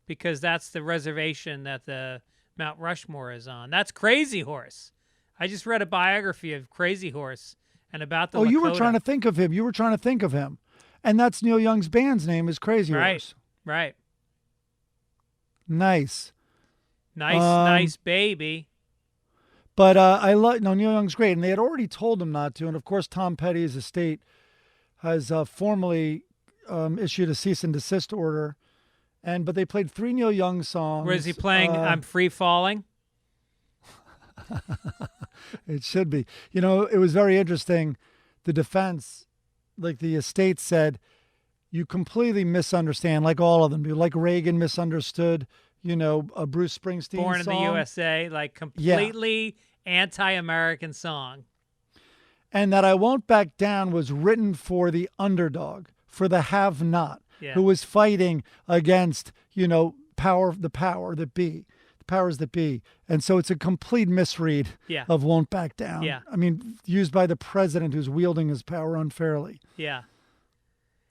because that's the reservation that the Mount Rushmore is on. That's Crazy Horse. I just read a biography of Crazy Horse and about the Lakota. You were trying to think of him. You were trying to think of him. And that's Neil Young's band's name is Crazy Horse. Right. Nice. Nice baby. But Neil Young's great. And they had already told him not to. And, of course, Tom Petty's estate has formally issued a cease and desist order. But they played 3 Neil Young songs. Where is he playing I'm Free Falling? It should be. It was very interesting. The defense, like the estate said, you completely misunderstand, like all of them do. Like Reagan misunderstood, a Bruce Springsteen Born song. in the USA, like completely anti-American song. And that I Won't Back Down was written for the underdog, for the have-not, who was fighting against, the powers that be. And so it's a complete misread of Won't Back Down. Yeah. I mean, used by the president who's wielding his power unfairly. Yeah.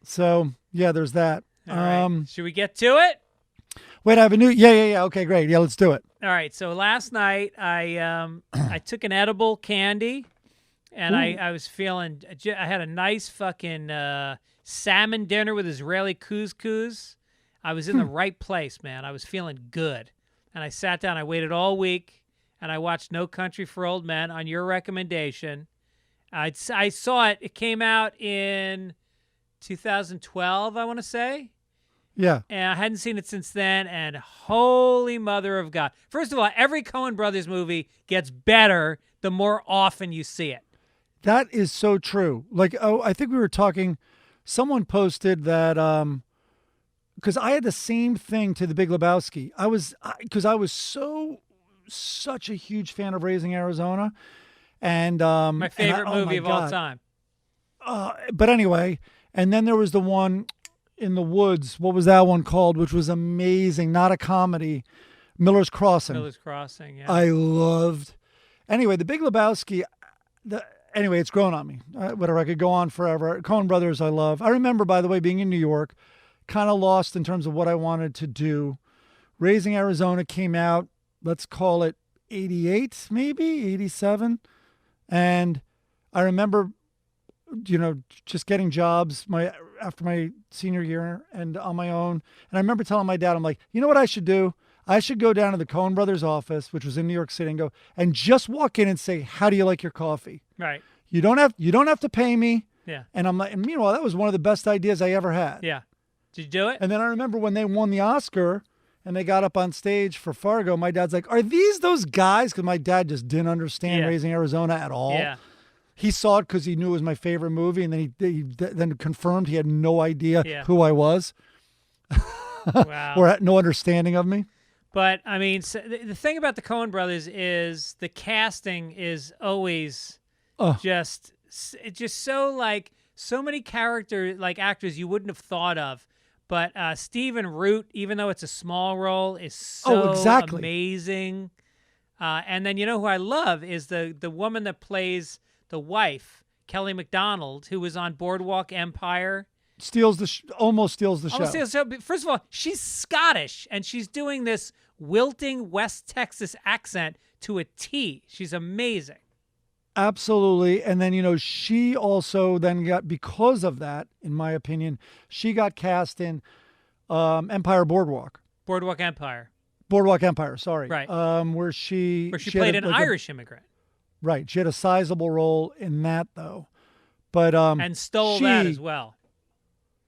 So, there's that. All right. Should we get to it? Wait, I have a new... Yeah. Okay, great. Yeah, let's do it. All right. So last night, I took an edible candy, and I was feeling... I had a nice fucking salmon dinner with Israeli couscous. I was in the right place, man. I was feeling good. And I sat down. I waited all week, and I watched No Country for Old Men on your recommendation. I saw it. It came out in 2012, I want to say. Yeah. And I hadn't seen it since then, and holy mother of God. First of all, every Coen Brothers movie gets better the more often you see it. That is so true. Like, I think we were talking, someone posted that... because I had the same thing to The Big Lebowski. Because I was such a huge fan of Raising Arizona, and my favorite movie of all time. But anyway, and then there was the one in the woods. What was that one called? Which was amazing. Not a comedy. Miller's Crossing. Miller's Crossing. Yeah. I loved. Anyway, The Big Lebowski. Anyway, it's grown on me. Whatever. I could go on forever. Coen Brothers, I love. I remember, by the way, being in New York. Kind of lost in terms of what I wanted to do. Raising Arizona came out, let's call it 88, maybe 87. And I remember, just getting jobs after my senior year and on my own. And I remember telling my dad, I'm like, you know what I should do? I should go down to the Coen Brothers office, which was in New York City, and go and just walk in and say, how do you like your coffee? Right. You don't have to pay me. Yeah. And I'm like, and meanwhile, that was one of the best ideas I ever had. Yeah. Did you do it? And then I remember when they won the Oscar and they got up on stage for Fargo, my dad's like, are these those guys? Because my dad just didn't understand Raising Arizona at all. Yeah. he saw it because he knew it was my favorite movie, and then he then confirmed he had no idea who I was. Wow. Or had no understanding of me. But I mean, so the thing about the Coen brothers is the casting is always just so like so many actors you wouldn't have thought of. But Stephen Root, even though it's a small role, is so amazing. And then you know who I love is the woman that plays the wife, Kelly MacDonald, who was on Boardwalk Empire. Almost steals the show. So, first of all, she's Scottish, and she's doing this wilting West Texas accent to a T. She's amazing. Absolutely. And then, she also then got, because of that, in my opinion, she got cast in Empire Boardwalk. Boardwalk Empire, sorry. Right. Where she played an Irish immigrant. Right. She had a sizable role in that, though. But and stole that as well.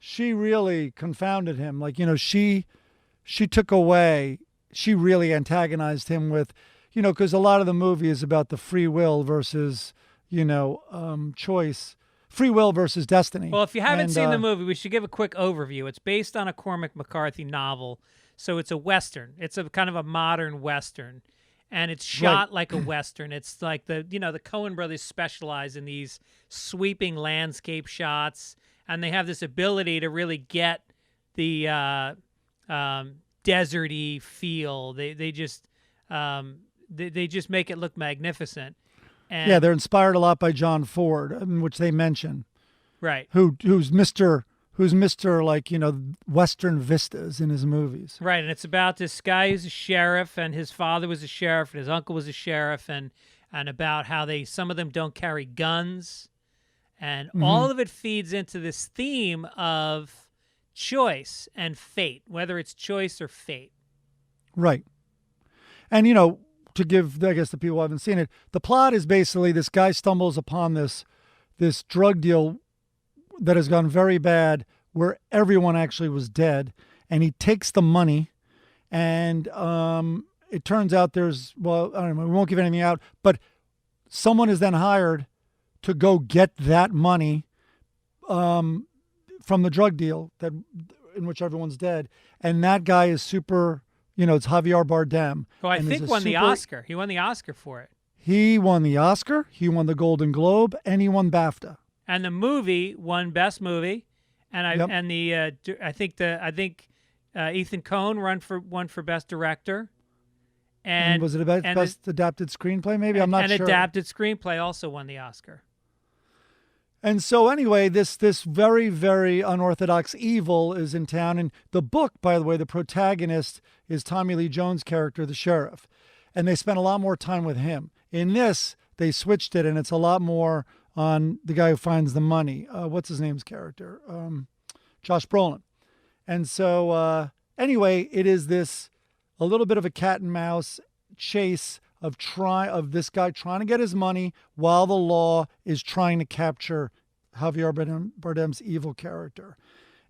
She really confounded him. Like, she took away, she really antagonized him with, because a lot of the movie is about the free will versus, choice, free will versus destiny. Well, if you haven't seen the movie, we should give a quick overview. It's based on a Cormac McCarthy novel. So it's a Western. It's a kind of a modern Western. And it's shot like a Western. It's like the Coen brothers specialize in these sweeping landscape shots. And they have this ability to really get the deserty feel. They just make it look magnificent. And they're inspired a lot by John Ford, which they mention. Right. Who's Mr. Western vistas in his movies. Right, and it's about this guy who's a sheriff, and his father was a sheriff, and his uncle was a sheriff, and about how some of them don't carry guns. And all of it feeds into this theme of choice and fate, whether it's choice or fate. Right. And, to give, I guess, the people who haven't seen it, the plot is basically this guy stumbles upon this drug deal that has gone very bad where everyone actually was dead. And he takes the money, and it turns out I don't know, we won't give anything out, but someone is then hired to go get that money from the drug deal in which everyone's dead. And that guy is super, it's Javier Bardem. Who I think won the Oscar. He won the Oscar for it. He won the Oscar, he won the Golden Globe, and he won BAFTA. And the movie won Best Movie. And I think Ethan Coen won for Best Director. And was it best adapted screenplay? Maybe I'm not sure. And adapted screenplay also won the Oscar. And so anyway, this very, very unorthodox evil is in town. And the book, by the way, the protagonist is Tommy Lee Jones' character, the sheriff. And they spent a lot more time with him. In this, they switched it, and it's a lot more on the guy who finds the money. What's his name's character? Josh Brolin. And so anyway, it is a little bit of a cat and mouse chase of this guy trying to get his money while the law is trying to capture Javier Bardem's evil character.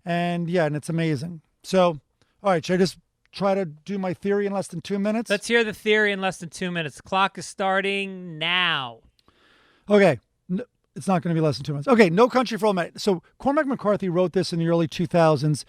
And and it's amazing. So, all right, should I just try to do my theory in less than 2 minutes? Let's hear the theory in less than 2 minutes. The clock is starting now. Okay. It's not going to be less than 2 minutes. Okay, No Country for Old Men. So Cormac McCarthy wrote this in the early 2000s.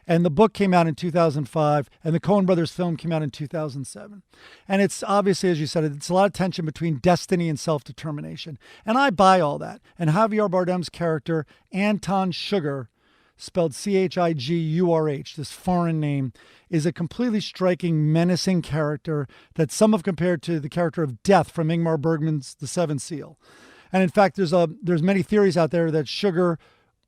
And the book came out in 2005, and the Coen brothers film came out in 2007. And it's obviously, as you said, it's a lot of tension between destiny and self-determination. And I buy all that. And Javier Bardem's character, Anton Sugar, spelled Chigurh, this foreign name, is a completely striking, menacing character that some have compared to the character of Death from Ingmar Bergman's The Seventh Seal. And in fact, there's many theories out there that Sugar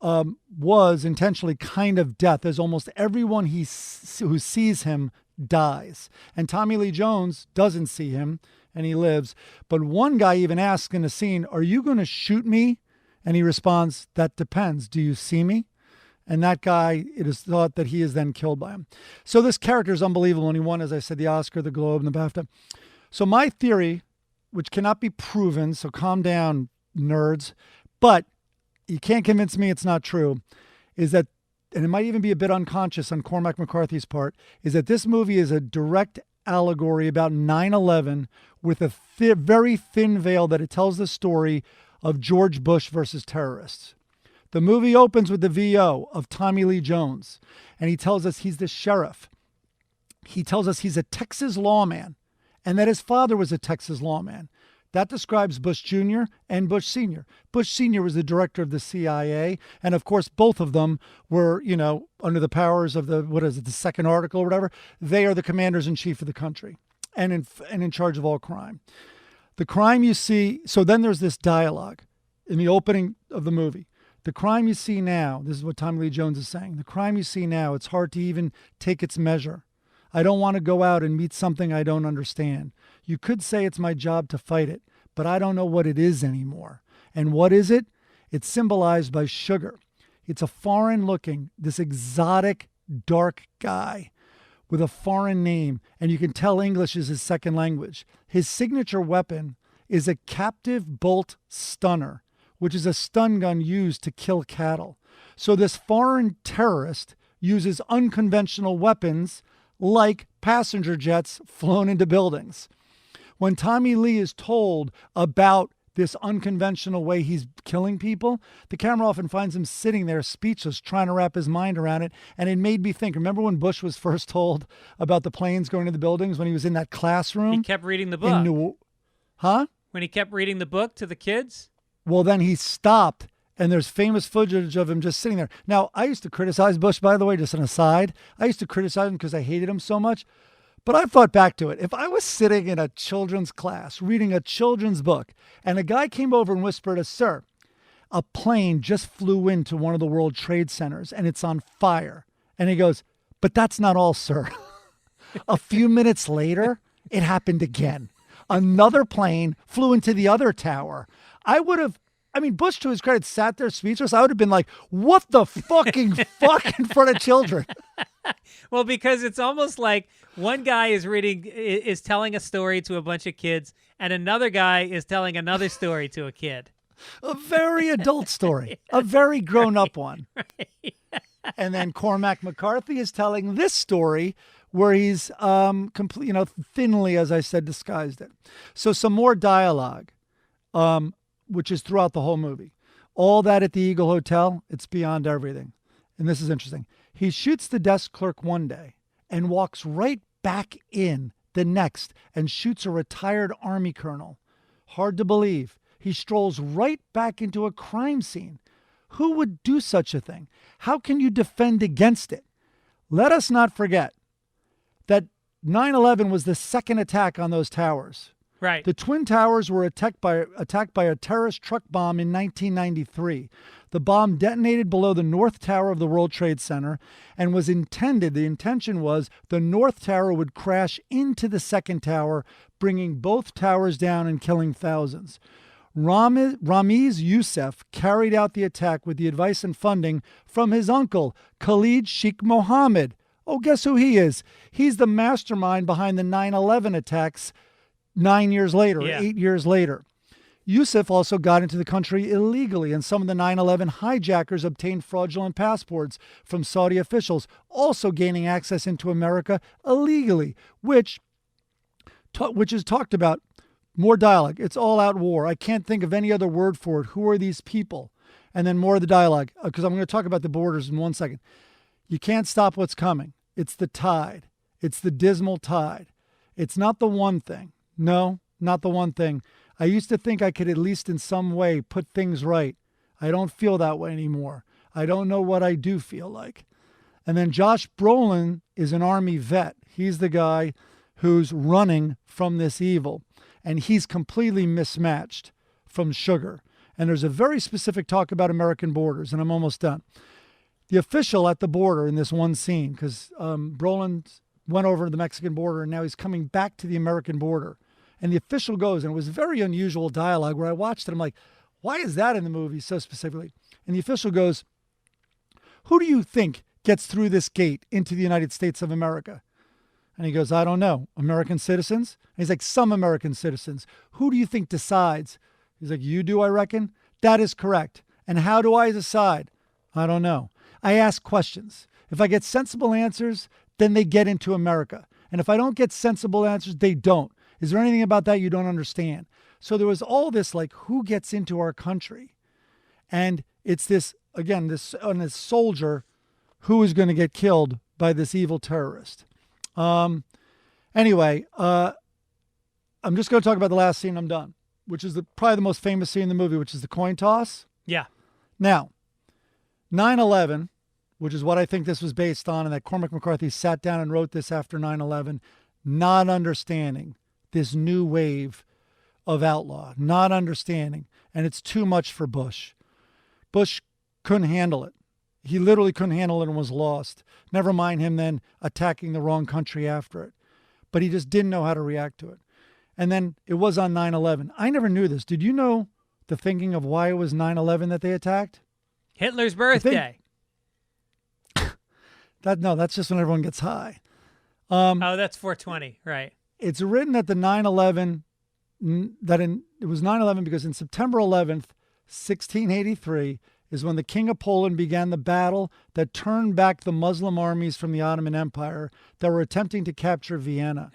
was intentionally kind of Death, as almost everyone who sees him dies. And Tommy Lee Jones doesn't see him, and he lives. But one guy even asks in a scene, "Are you going to shoot me?" And he responds, "That depends. Do you see me?" And that guy, it is thought that he is then killed by him. So this character is unbelievable, and he won, as I said, the Oscar, the Globe, and the BAFTA. So my theory, which cannot be proven, so calm down, nerds, but you can't convince me it's not true, is that, and it might even be a bit unconscious on Cormac McCarthy's part, is that this movie is a direct allegory about 9/11 with a very thin veil that it tells the story of George Bush versus terrorists. The movie opens with the VO of Tommy Lee Jones, and he tells us he's the sheriff. He tells us he's a Texas lawman and that his father was a Texas lawman. That describes Bush Jr. and Bush Sr. Bush Sr. was the director of the CIA, and of course, both of them were, under the powers of the second article or whatever. They are the commanders-in-chief of the country and in charge of all crime. The crime you see, so then there's this dialogue in the opening of the movie. The crime you see now, this is what Tommy Lee Jones is saying, the crime you see now, it's hard to even take its measure. I don't want to go out and meet something I don't understand. You could say it's my job to fight it, but I don't know what it is anymore. And what is it? It's symbolized by sugar. It's a foreign-looking, this exotic, dark guy with a foreign name, and you can tell English is his second language. His signature weapon is a captive bolt stunner, which is a stun gun used to kill cattle. So this foreign terrorist uses unconventional weapons like passenger jets flown into buildings. When Tommy Lee is told about this unconventional way he's killing people, the camera often finds him sitting there speechless, trying to wrap his mind around it. And it made me think, remember when Bush was first told about the planes going to the buildings when he was in that classroom? He kept reading the book. When he kept reading the book to the kids? Well, then he stopped, and there's famous footage of him just sitting there. Now, I used to criticize Bush, by the way, just an aside. I used to criticize him because I hated him so much. But I thought back to it. If I was sitting in a children's class reading a children's book, and a guy came over and whispered, "Sir, a plane just flew into one of the World Trade Centers, and it's on fire." And he goes, "But that's not all, sir." A few minutes later, it happened again. Another plane flew into the other tower. Bush, to his credit, sat there speechless. I would have been like, what the fucking fuck in front of children? Well, because it's almost like one guy is telling a story to a bunch of kids, and another guy is telling another story to a kid. A very adult story, a very grown-up one. Right. And then Cormac McCarthy is telling this story where he's thinly, as I said, disguised it. So some more dialogue, which is throughout the whole movie. All that at the Eagle Hotel, it's beyond everything. And this is interesting. He shoots the desk clerk one day and walks right back in the next and shoots a retired Army colonel. Hard to believe. He strolls right back into a crime scene. Who would do such a thing? How can you defend against it? Let us not forget that 9/11 was the second attack on those towers. Right. The Twin Towers were attacked by a terrorist truck bomb in 1993. The bomb detonated below the North Tower of the World Trade Center and the intention was the North Tower would crash into the second tower, bringing both towers down and killing thousands. Ramiz Youssef carried out the attack with the advice and funding from his uncle, Khalid Sheikh Mohammed. Oh, guess who he is? He's the mastermind behind the 9/11 attacks 8 years later. Youssef also got into the country illegally, and some of the 9/11 hijackers obtained fraudulent passports from Saudi officials, also gaining access into America illegally, which is talked about. More dialogue. It's all-out war. I can't think of any other word for it. Who are these people? And then more of the dialogue, because I'm going to talk about the borders in 1 second. You can't stop what's coming. It's the tide. It's the dismal tide. It's not the one thing. No, not the one thing. I used to think I could at least in some way put things right. I don't feel that way anymore. I don't know what I do feel like. And then Josh Brolin is an Army vet. He's the guy who's running from this evil. And he's completely mismatched from Sugar. And there's a very specific talk about American borders, and I'm almost done. The official at the border in this one scene, because Brolin went over to the Mexican border, and now he's coming back to the American border. And the official goes, and it was very unusual dialogue where I watched it. I'm like, why is that in the movie so specifically? And the official goes, who do you think gets through this gate into the United States of America? And he goes, I don't know. American citizens? And he's like, some American citizens. Who do you think decides? He's like, you do, I reckon. That is correct. And how do I decide? I don't know. I ask questions. If I get sensible answers, then they get into America. And if I don't get sensible answers, they don't. Is there anything about that you don't understand? So there was all this like, who gets into our country? And it's this, again, this soldier who is going to get killed by this evil terrorist. Anyway, I'm just going to talk about the last scene. I'm done, which is probably the most famous scene in the movie, which is the coin toss. Yeah. Now, 9/11, which is what I think this was based on, and that Cormac McCarthy sat down and wrote this after 9/11, not understanding this new wave of outlaw, not understanding, and it's too much for Bush. Bush couldn't handle it. He literally couldn't handle it and was lost. Never mind him then attacking the wrong country after it. But he just didn't know how to react to it. And then it was on 9/11. I never knew this. Did you know the thinking of why it was 9/11 that they attacked? Hitler's birthday. That's just when everyone gets high. That's 420, right? It's written that it was 9/11 because in September 11th, 1683, is when the King of Poland began the battle that turned back the Muslim armies from the Ottoman Empire that were attempting to capture Vienna.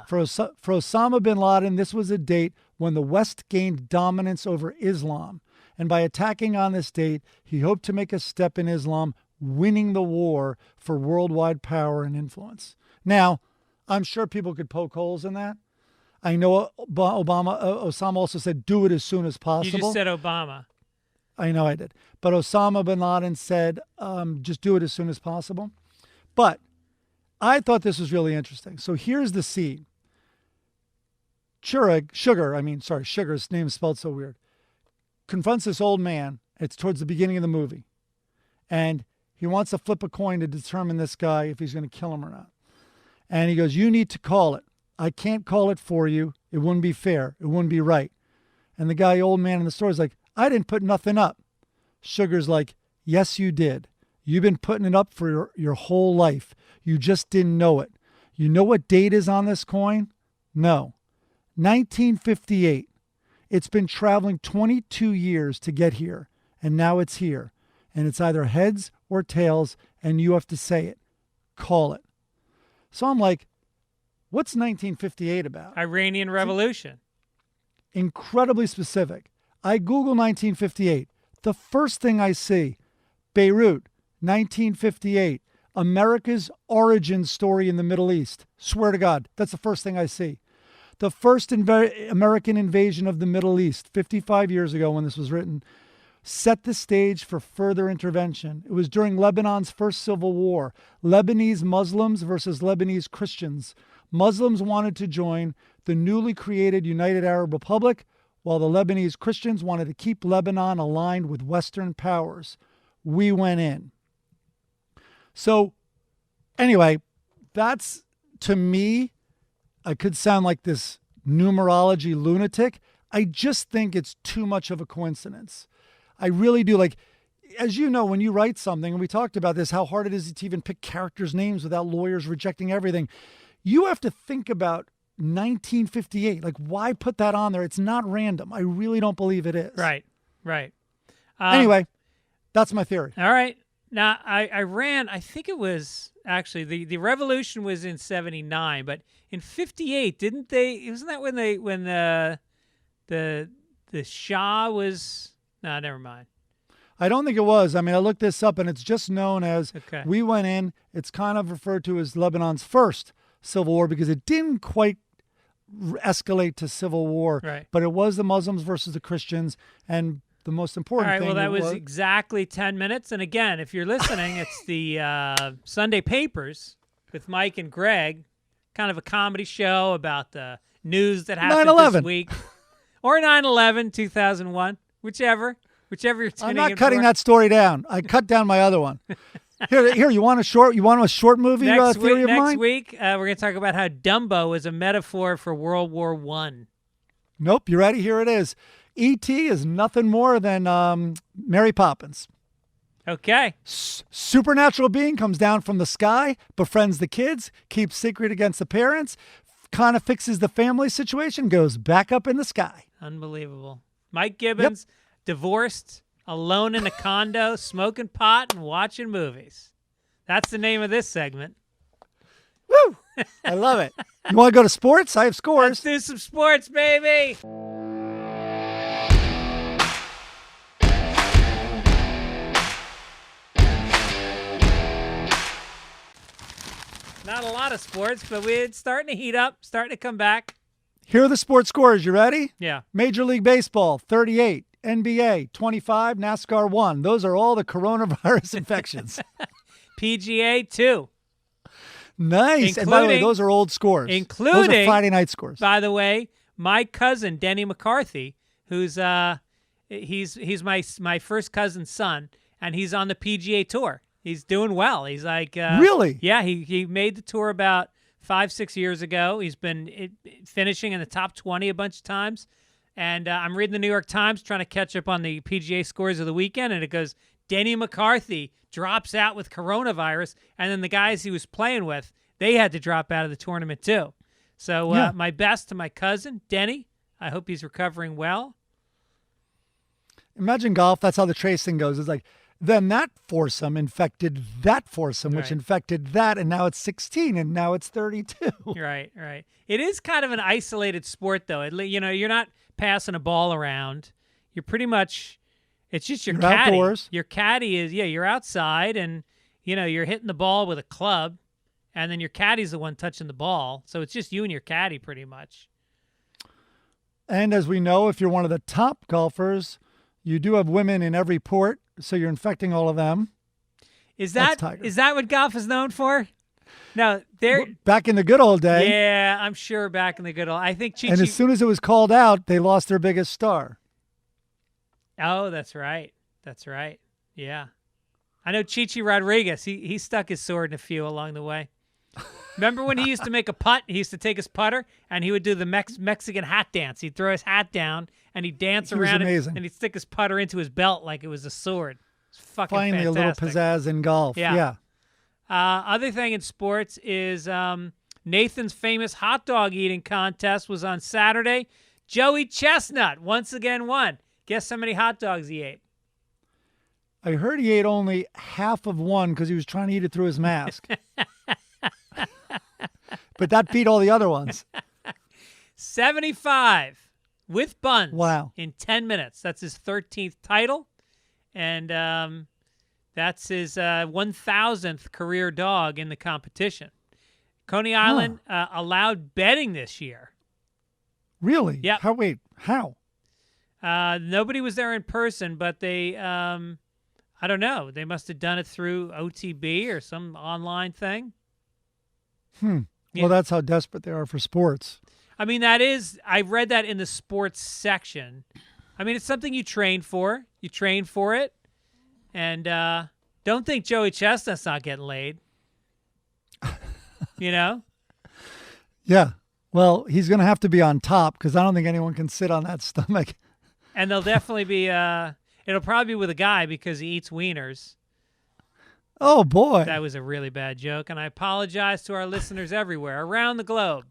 For Osama bin Laden, this was a date when the West gained dominance over Islam. And by attacking on this date, he hoped to make a step in Islam, winning the war for worldwide power and influence. Now, I'm sure people could poke holes in that. I know Osama also said, do it as soon as possible. You just said Obama. I know I did. But Osama bin Laden said, just do it as soon as possible. But I thought this was really interesting. So here's the scene. Sugar's name is spelled so weird, confronts this old man. It's towards the beginning of the movie. And he wants to flip a coin to determine this guy if he's going to kill him or not. And he goes, you need to call it. I can't call it for you. It wouldn't be fair. It wouldn't be right. And the guy, old man in the store, is like, I didn't put nothing up. Sugar's like, yes, you did. You've been putting it up for your whole life. You just didn't know it. You know what date is on this coin? No. 1958. It's been traveling 22 years to get here, and now it's here. And it's either heads or tails, and you have to say it. Call it. So I'm like, what's 1958 about? Iranian Revolution. Incredibly specific. I Google 1958. The first thing I see, Beirut, 1958, America's origin story in the Middle East. Swear to God, that's the first thing I see. The first American invasion of the Middle East, 55 years ago when this was written, set the stage for further intervention. It was during Lebanon's first civil war, Lebanese Muslims versus Lebanese Christians. Muslims wanted to join the newly created United Arab Republic, while the Lebanese Christians wanted to keep Lebanon aligned with Western powers. We went in. So, anyway, that's, to me, I could sound like this numerology lunatic. I just think it's too much of a coincidence. I really do. Like, as you know, when you write something, and we talked about this, how hard it is to even pick characters' names without lawyers rejecting everything. You have to think about 1958. Like, why put that on there? It's not random. I really don't believe it is. Right. Anyway, that's my theory. All right. Now, Iran, I think it was actually the revolution was in 79, but in 58, didn't they? Wasn't that when the Shah was? No, never mind. I don't think it was. I mean, I looked this up, and it's just known as we went in. It's kind of referred to as Lebanon's first civil war because it didn't quite escalate to civil war. Right. But it was the Muslims versus the Christians, and the most important thing. All right, well, that was exactly 10 minutes. And again, if you're listening, it's the Sunday Papers with Mike and Greg, kind of a comedy show about the news that happened 9/11. This week. Or 9/11, 2001, whichever you're tuning in. I'm not cutting that story down. I cut down my other one. Here, you want a short movie theory of mine? Next week, we're going to talk about how Dumbo is a metaphor for World War I. Nope, you ready? Here it is. E.T. is nothing more than Mary Poppins. Okay. Supernatural being comes down from the sky, befriends the kids, keeps secret against the parents, kind of fixes the family situation, goes back up in the sky. Unbelievable. Mike Gibbons, divorced, alone in a condo, smoking pot and watching movies. That's the name of this segment. Woo! I love it. You want to go to sports? I have scores. Let's do some sports, baby. Not a lot of sports, but it's starting to heat up, starting to come back. Here are the sports scores. You ready? Yeah. Major League Baseball, 38. NBA, 25. NASCAR, 1. Those are all the coronavirus infections. PGA, 2. Nice. And by the way, those are old scores. Those are Friday night scores. By the way, my cousin, Denny McCarthy, who's he's my first cousin's son, and he's on the PGA Tour. He's doing well. He's like really? Yeah, he made the tour about 5-6 years ago. He's been finishing in the top 20 a bunch of times. And I'm reading the New York Times trying to catch up on the PGA scores of the weekend, and it goes, Denny McCarthy drops out with coronavirus, and then the guys he was playing with, they had to drop out of the tournament too. So my best to my cousin, Denny. I hope he's recovering well. Imagine golf. That's how the tracing goes. It's like, then that foursome infected that foursome, which infected that, and now it's 16, and now it's 32. Right. It is kind of an isolated sport, though. You're not passing a ball around. You're pretty much, it's just your caddy. Outdoors. Your caddy is, you're outside, and, you're hitting the ball with a club, and then your caddy's the one touching the ball. So it's just you and your caddy pretty much. And as we know, if you're one of the top golfers, you do have women in every port, so you're infecting all of them. Is that what golf is known for? No, they're back in the good old day. Yeah, I'm sure back in the good old. I think Chi-Chi. And as soon as it was called out, they lost their biggest star. Oh, that's right. Yeah, I know Chi-Chi Rodriguez. He stuck his sword in a few along the way. Remember when he used to make a putt? He used to take his putter and he would do the Mexican hat dance. He'd throw his hat down and he'd dance around it, and he'd stick his putter into his belt like it was a sword. It's fucking Finally, fantastic. a little pizzazz in golf. Yeah. Other thing in sports is Nathan's famous hot dog eating contest was on Saturday. Joey Chestnut once again won. Guess how many hot dogs he ate? I heard he ate only half of one because he was trying to eat it through his mask. But that beat all the other ones. 75 with buns. Wow. In 10 minutes. That's his 13th title. And that's his 1,000th career dog in the competition. Coney Island allowed betting this year. Really? Yeah. How? Nobody was there in person, but they, I don't know. They must have done it through OTB or some online thing. Yeah. Well, that's how desperate they are for sports. I mean, I read that in the sports section. I mean, it's something you train for. You train for it. And don't think Joey Chestnut's not getting laid. Yeah. Well, he's going to have to be on top because I don't think anyone can sit on that stomach. And they'll definitely be, it'll probably be with a guy because he eats wieners. Oh, boy. That was a really bad joke, and I apologize to our listeners everywhere, around the globe.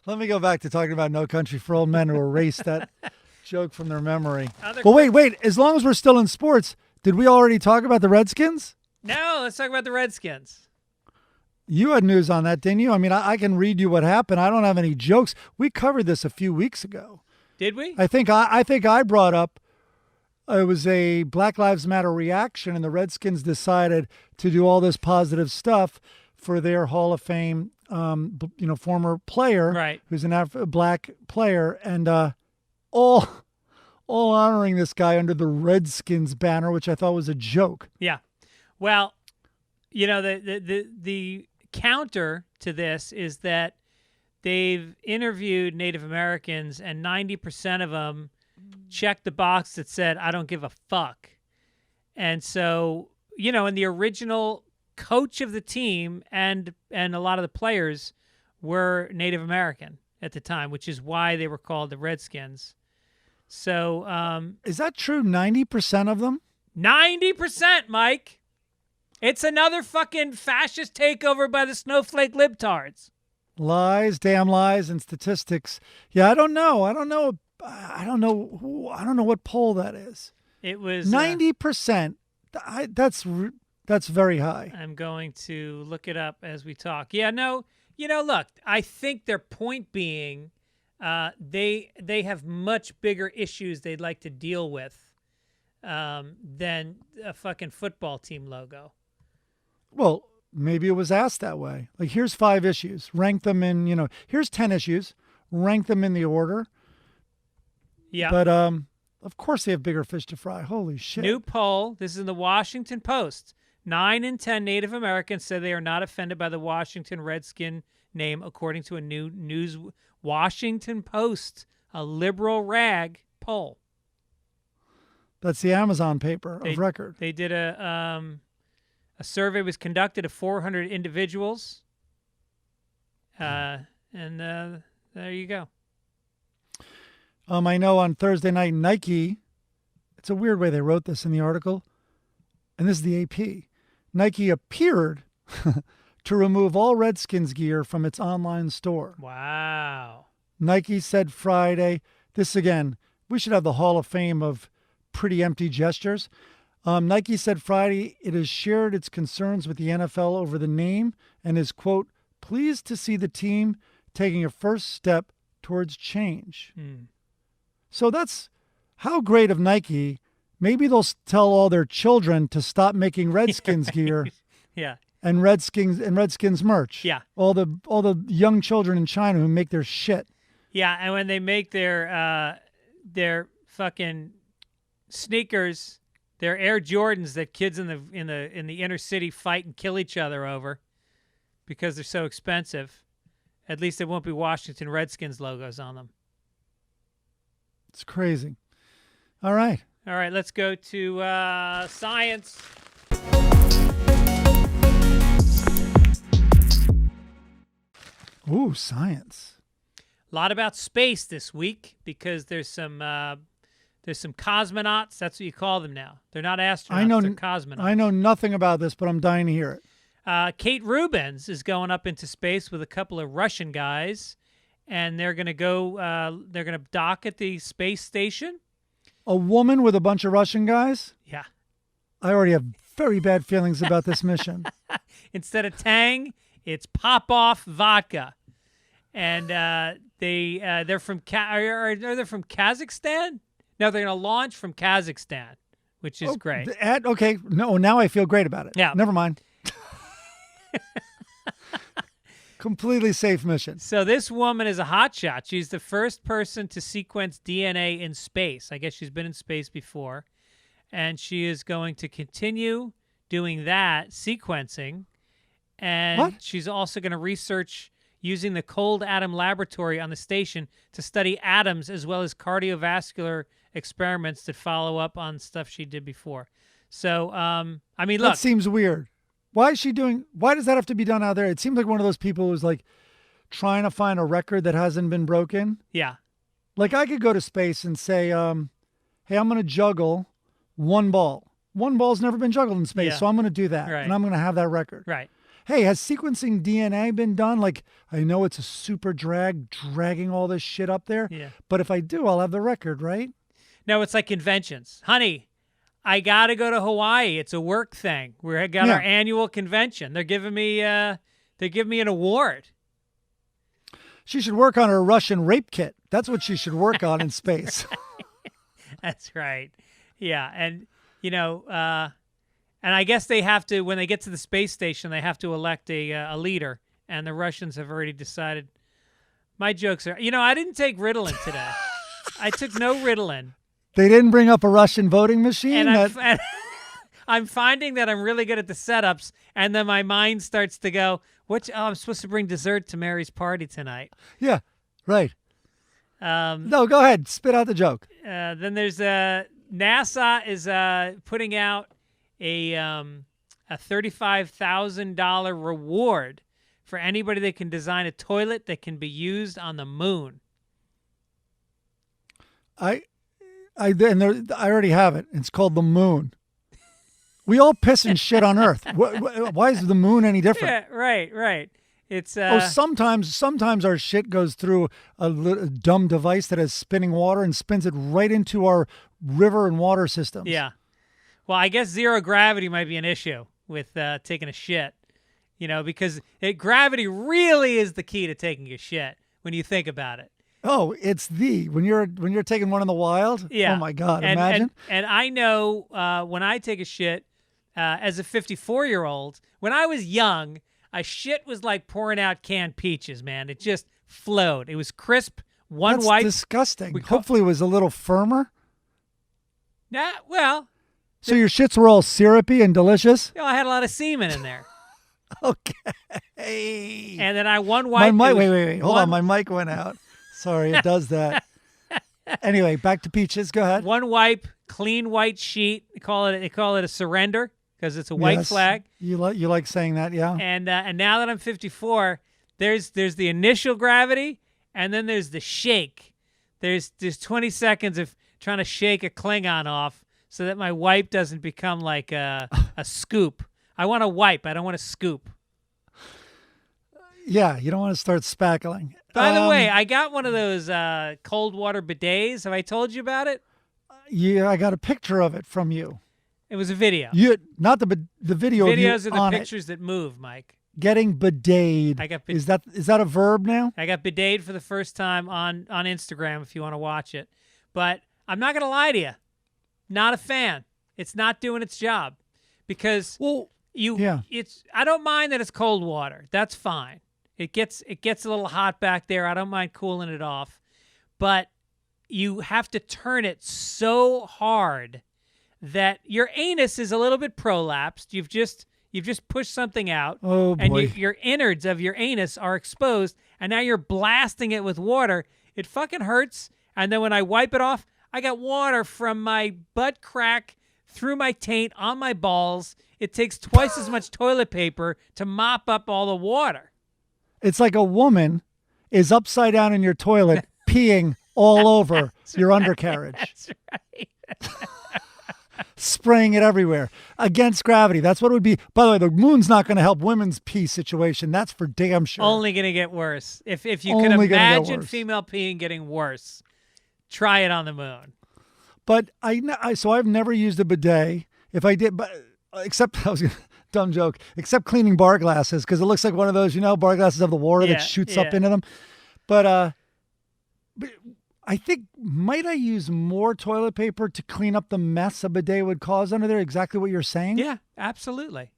Let me go back to talking about No Country for Old Men to erase that joke from their memory. Well, wait. As long as we're still in sports, did we already talk about the Redskins? No, let's talk about the Redskins. You had news on that, didn't you? I mean, I can read you what happened. I don't have any jokes. We covered this a few weeks ago. Did we? I think I brought up it was a Black Lives Matter reaction, and the Redskins decided to do all this positive stuff for their Hall of Fame, former player, right, who's a black player, and all honoring this guy under the Redskins banner, which I thought was a joke. Yeah. Well, the counter to this is that they've interviewed Native Americans, and 90% of them checked the box that said, I don't give a fuck. And so, and the original coach of the team and a lot of the players were Native American at the time, which is why they were called the Redskins. So, is that true? 90% of them? 90%, Mike. It's another fucking fascist takeover by the snowflake libtards. Lies, damn lies, and statistics. Yeah, I don't know what poll that is. It was 90%. That's very high. I'm going to look it up as we talk. Yeah, no, look, I think their point being, they have much bigger issues they'd like to deal with than a fucking football team logo. Well, maybe it was asked that way. Like, here's 5 issues. Rank them in, here's 10 issues. Rank them in the order. Yeah. But of course they have bigger fish to fry. Holy shit. New poll. This is in the Washington Post. 9 in 10 Native Americans said they are not offended by the Washington Redskin name, according to a new news Washington Post, a liberal rag poll. That's the Amazon paper of record. They did a survey was conducted of 400 individuals, and there you go. I know on Thursday night, Nike, it's a weird way they wrote this in the article, and this is the AP. Nike appeared to remove all Redskins gear from its online store. Wow. Nike said Friday, this again, we should have the Hall of Fame of pretty empty gestures. Nike said Friday it has shared its concerns with the NFL over the name and is, quote, pleased to see the team taking a first step towards change. So that's how great of Nike. Maybe they'll tell all their children to stop making Redskins gear. Yeah. And Redskins merch. Yeah. All the young children in China who make their shit. Yeah, and when they make their fucking sneakers, their Air Jordans that kids in the inner city fight and kill each other over because they're so expensive, at least there won't be Washington Redskins logos on them. It's crazy. All right. All right, let's go to science. Ooh, science. A lot about space this week because there's some cosmonauts. That's what you call them now. They're not astronauts. They're cosmonauts. I know nothing about this, but I'm dying to hear it. Kate Rubins is going up into space with a couple of Russian guys, and they're going to go. They're going to dock at the space station. A woman with a bunch of Russian guys? Yeah. I already have very bad feelings about this mission. Instead of Tang, it's Pop-Off vodka. And they're from are they from Kazakhstan? No, they're going to launch from Kazakhstan, which is great. Okay. No, now I feel great about it. Yeah. Never mind. Completely safe mission. So this woman is a hotshot. She's the first person to sequence DNA in space. I guess she's been in space before. And she is going to continue doing that, sequencing. And What? she's also going to research using the Cold Atom Laboratory on the station to study atoms as well as cardiovascular experiments that follow up on stuff she did before. So, I mean, look. That seems weird. Why does that have to be done out there? It seems like one of those people who's like trying to find a record that hasn't been broken. Yeah. Like I could go to space and say, hey, I'm going to juggle one ball. One ball's never been juggled in space, Yeah. so I'm going to do that. Right. And I'm going to have that record. Right. Hey, has sequencing DNA been done? Like, I know it's a super dragging all this shit up there. Yeah. But if I do, I'll have the record, right? No, it's like conventions. Honey, I got to go to Hawaii. It's a work thing. We got our annual convention. They're giving me an award. She should work on her Russian rape kit. That's what she should work on in space. That's right. Yeah, and and I guess they have to, when they get to the space station, they have to elect a leader. And the Russians have already decided. My jokes are, I didn't take Ritalin today. I took no Ritalin. They didn't bring up a Russian voting machine? And I'm finding that I'm really good at the setups, and then my mind starts to go, I'm supposed to bring dessert to Mary's party tonight. Yeah, right. No, go ahead. Spit out the joke. Then there's NASA is putting out a $35,000 reward for anybody that can design a toilet that can be used on the moon. I already have it. It's called the moon. We all piss and shit on Earth. Why is the moon any different? Yeah, right. It's sometimes our shit goes through a dumb device that has spinning water and spins it right into our river and water systems. Yeah. Well, I guess zero gravity might be an issue with taking a shit, because gravity really is the key to taking a shit when you think about it. Oh, it's when you're taking one in the wild. Yeah. Oh my God! And, imagine. And I know when I take a shit, as a 54-year-old, when I was young, a shit was like pouring out canned peaches, man. It just flowed. It was crisp. One That's wipe. disgusting. Hopefully it was a little firmer. Nah, well, So your shits were all syrupy and delicious? I had a lot of semen in there. Okay. And then one wipe. Wait. Hold on. My mic went out. Sorry, it does that. Anyway, back to peaches. Go ahead. One wipe, clean white sheet. They call it a surrender because it's a white flag. You like saying that, yeah? And now that I'm 54, there's the initial gravity, and then there's the shake. There's 20 seconds of trying to shake a Klingon off so that my wipe doesn't become like a scoop. I want to wipe. I don't want to scoop. Yeah, you don't want to start spackling. By the way, I got one of those cold water bidets. Have I told you about it? Yeah, I got a picture of it from you. It was a video. Not the video. Videos of are you on the pictures that move, Mike. Getting bideted. Is that a verb now? I got bideted for the first time on Instagram if you want to watch it. But I'm not going to lie to you. Not a fan. It's not doing its job. Because I don't mind that it's cold water. That's fine. It gets a little hot back there. I don't mind cooling it off. But you have to turn it so hard that your anus is a little bit prolapsed. You've just pushed something out. Oh, boy. And your innards of your anus are exposed, and now you're blasting it with water. It fucking hurts. And then when I wipe it off, I got water from my butt crack through my taint on my balls. It takes twice as much toilet paper to mop up all the water. It's like a woman is upside down in your toilet peeing all over your undercarriage. That's right. Spraying it everywhere against gravity. That's what it would be. By the way, the moon's not going to help women's pee situation. That's for damn sure. Only going to get worse. If you could imagine female peeing getting worse, try it on the moon. But so I've never used a bidet. If I did, but except dumb joke. Except cleaning bar glasses because it looks like one of those bar glasses of the water that shoots up into them. But I think, might I use more toilet paper to clean up the mess a bidet would cause under there? Exactly what you're saying? Yeah, absolutely.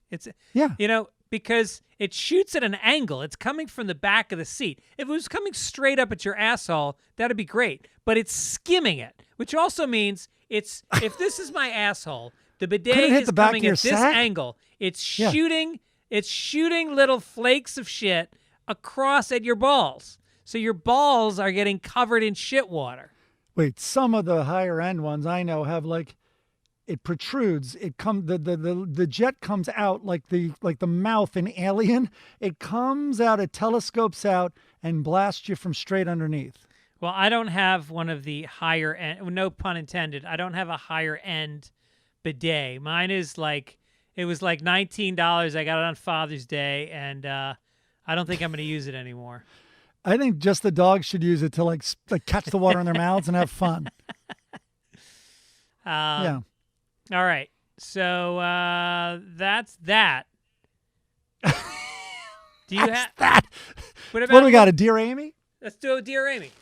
Because it shoots at an angle. It's coming from the back of the seat. If it was coming straight up at your asshole, that'd be great. But it's skimming it, which also means if this is my asshole, the bidet is coming at this angle. It's shooting little flakes of shit across at your balls. So your balls are getting covered in shit water. Wait, some of the higher end ones I know have it protrudes. The jet comes out like the mouth in Alien. It comes out, it telescopes out and blasts you from straight underneath. Well, I don't have one of the higher end, no pun intended. I don't have a higher end bidet. Mine is it was like $19. I got it on Father's Day, and I don't think I'm going to use it anymore. I think just the dogs should use it to catch the water in their mouths and have fun. Yeah. All right. So that's that. Do you have that? What do we got? A Dear Amy? Let's do a Dear Amy.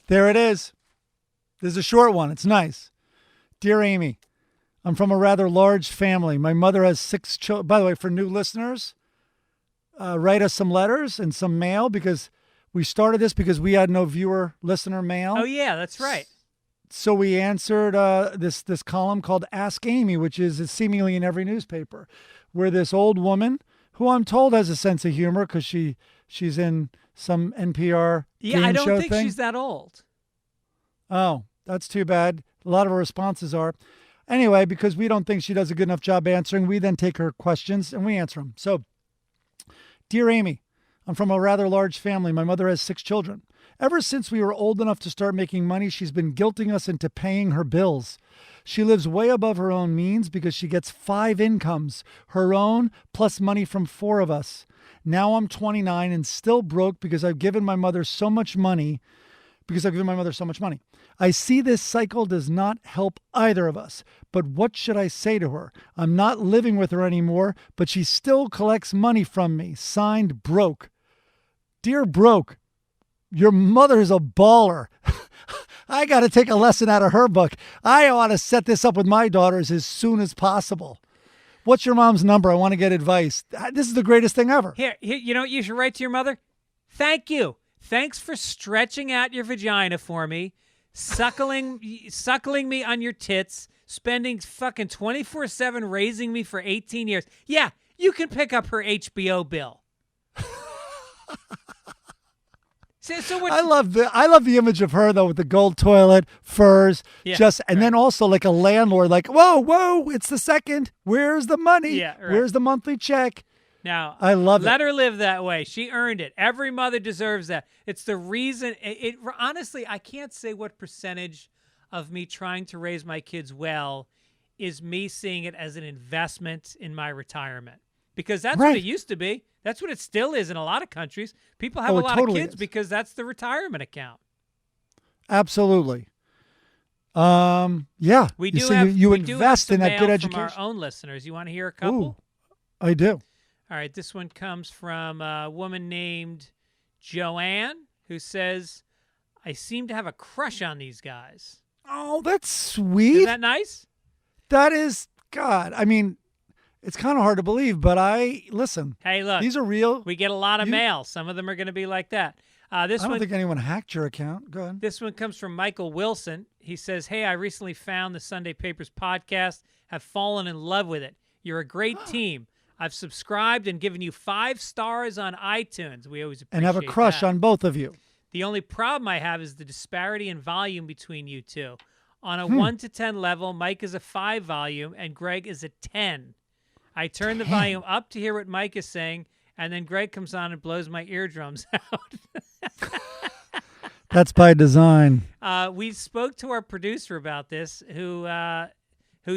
There it is. This is a short one. It's nice. Dear Amy, I'm from a rather large family. My mother has 6 children. By the way, for new listeners, write us some letters and some mail because we started this because we had no listener mail. Oh, yeah, that's right. So we answered this column called Ask Amy, which is seemingly in every newspaper, where this old woman, who I'm told has a sense of humor because she's in some NPR game show I don't think thing. she's that old. Oh, that's too bad. A lot of her responses are. Anyway, because we don't think she does a good enough job answering, we then take her questions and we answer them. So, Dear Amy, I'm from a rather large family. My mother has 6 children. Ever since we were old enough to start making money, she's been guilting us into paying her bills. She lives way above her own means because she gets 5 incomes, her own plus money from 4 of us. Now I'm 29 and still broke because I've given my mother so much money. I see this cycle does not help either of us, but what should I say to her? I'm not living with her anymore, but she still collects money from me. Signed, Broke. Dear Broke, your mother's a baller. I got to take a lesson out of her book. I want to set this up with my daughters as soon as possible. What's your mom's number? I want to get advice. This is the greatest thing ever. Here, you know what you should write to your mother? Thank you. Thanks for stretching out your vagina for me, suckling me on your tits, spending fucking 24/7 raising me for 18 years. Yeah, you can pick up her HBO bill. So I love the image of her though with the gold toilet, furs, and then also like a landlord, like whoa, it's the second. Where's the money? Yeah, right. Where's the monthly check? Now I love let her live that way. She earned it. Every mother deserves that. It's the reason. It honestly, I can't say what percentage of me trying to raise my kids well is me seeing it as an investment in my retirement, because that's what it used to be. That's what it still is in a lot of countries. People have a lot of kids because that's the retirement account. Absolutely. Yeah. We do you invest in that good education. From our own listeners. You want to hear a couple? Ooh, I do. All right. This one comes from a woman named Joanne, who says, I seem to have a crush on these guys. Oh, that's sweet. Isn't that nice? That is, God, I mean, it's kind of hard to believe, but listen. Hey, look. These are real. We get a lot of mail. Some of them are going to be like that. I don't think anyone hacked your account. Go ahead. This one comes from Michael Wilson. He says, hey, I recently found the Sunday Papers podcast, have fallen in love with it. You're a great team. I've subscribed and given you 5 stars on iTunes. We always appreciate and have a crush that. on both of you. The only problem I have is the disparity in volume between you two. On a 1 to 10 level, Mike is a 5 volume and Greg is a 10. I turn the volume up to hear what Mike is saying, and then Greg comes on and blows my eardrums out. That's by design. We spoke to our producer about this, who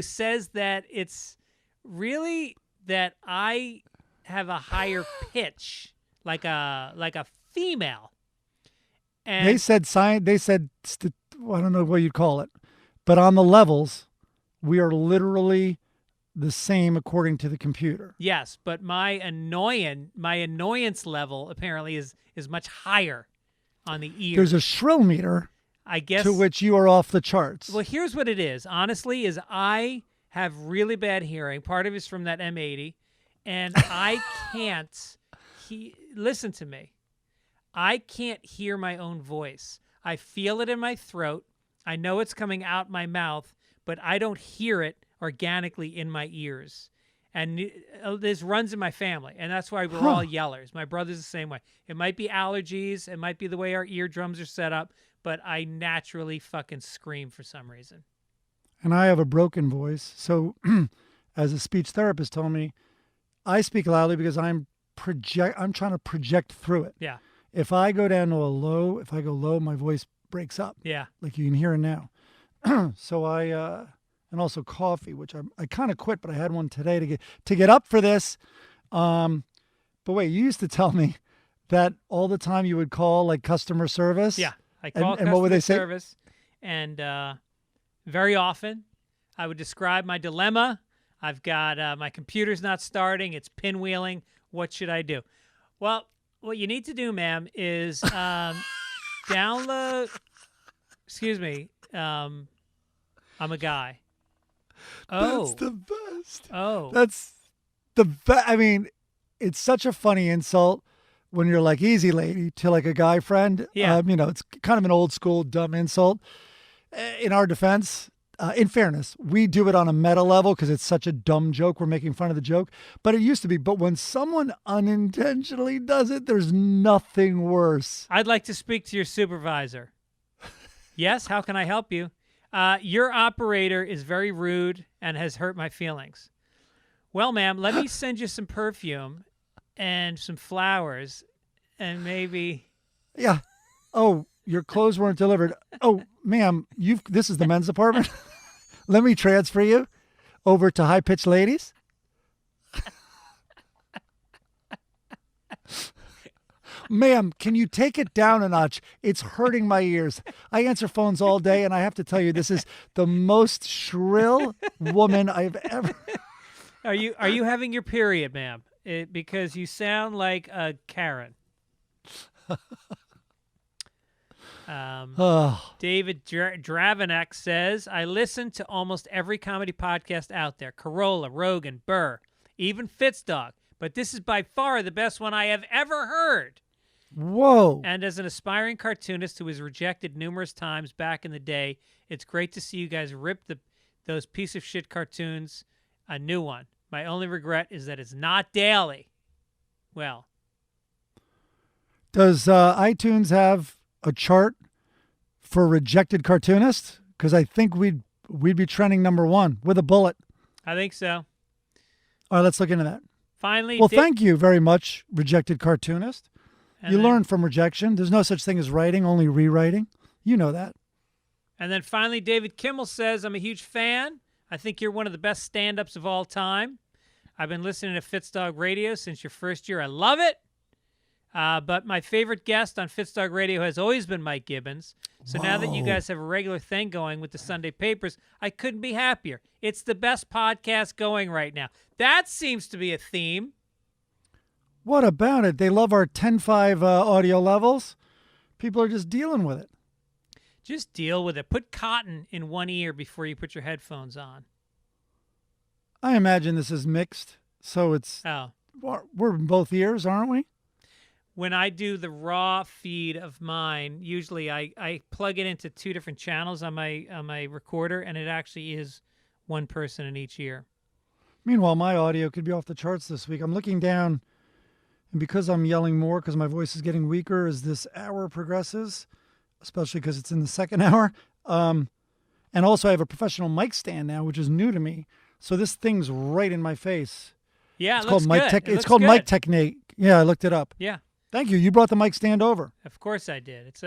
says that it's really that I have a higher pitch, like a female. And They said, I don't know what you'd call it, but on the levels, we are literally the same according to the computer. yes, but my annoyance level apparently is much higher on the ear. There's a shrill meter, I guess, to which you are off the charts. Well, here's what it is. Honestly, is I have really bad hearing. Part of it's from that M80, and I can't listen to me. I can't hear my own voice. I feel it in my throat. I know it's coming out my mouth, but I don't hear it organically in my ears. And this runs in my family, and that's why we're all yellers. My brother's the same way. It might be allergies. It might be the way our eardrums are set up, but I naturally fucking scream for some reason. And I have a broken voice. So as a speech therapist told me, I speak loudly because I'm trying to project through it. Yeah. If I go down to if I go low, my voice breaks up. Yeah. Like you can hear it now. So and also coffee, which I kind of quit, but I had one today to get up for this. But wait, you used to tell me that all the time you would call like customer service. Yeah. I call and what would they say? service, and very often I would describe my dilemma. I've got my computer's not starting. It's pinwheeling. What should I do? Well, what you need to do, ma'am, is download. Excuse me. I'm a guy. Oh, That's the best. Oh, That's the best. I mean, it's such a funny insult when you're like easy lady to like a guy friend. Yeah. It's kind of an old school dumb insult. In our defense, in fairness, we do it on a meta level because it's such a dumb joke. We're making fun of the joke, but it used to be. But when someone unintentionally does it, there's nothing worse. I'd like to speak to your supervisor. Yes, how can I help you? Your operator is very rude and has hurt my feelings. Well, ma'am, let me send you some perfume and some flowers and maybe... Yeah. Oh, your clothes weren't delivered. Oh, ma'am, this is the men's department. Let me transfer you over to high-pitched ladies. Ma'am, can you take it down a notch? It's hurting my ears. I answer phones all day, and I have to tell you, this is the most shrill woman I've ever... Are you having your period, ma'am? Because you sound like a Karen. David Dravanek says, I listen to almost every comedy podcast out there. Carolla, Rogan, Burr, even Fitzdog. But this is by far the best one I have ever heard. Whoa. And as an aspiring cartoonist who was rejected numerous times back in the day, it's great to see you guys rip those piece of shit cartoons a new one. My only regret is that it's not daily. Well. Does iTunes have a chart for rejected cartoonists? Because I think we'd be trending #1 with a bullet. I think so. All right, let's look into that. Finally, well, thank you very much, rejected cartoonist. You learn from rejection. There's no such thing as writing, only rewriting. You know that. And then finally, David Kimmel says, I'm a huge fan. I think you're one of the best stand-ups of all time. I've been listening to Fitzdog Radio since your first year. I love it. But my favorite guest on Fitzdog Radio has always been Mike Gibbons. So now that you guys have a regular thing going with the Sunday papers, I couldn't be happier. It's the best podcast going right now. That seems to be a theme. What about it? They love our 10.5 audio levels. People are just dealing with it. Just deal with it. Put cotton in one ear before you put your headphones on. I imagine this is mixed, so it's we're in both ears, aren't we? When I do the raw feed of mine, usually I plug it into 2 different channels on my recorder, and it actually is one person in each ear. Meanwhile, my audio could be off the charts this week. I'm looking down, and because I'm yelling more because my voice is getting weaker as this hour progresses, especially because it's in the second hour, and also I have a professional mic stand now, which is new to me. So this thing's right in my face. Yeah, it's called Mic Tech. It's called Mic Technique. Yeah, I looked it up. Yeah. Thank you. You brought the mic stand over. Of course I did. It's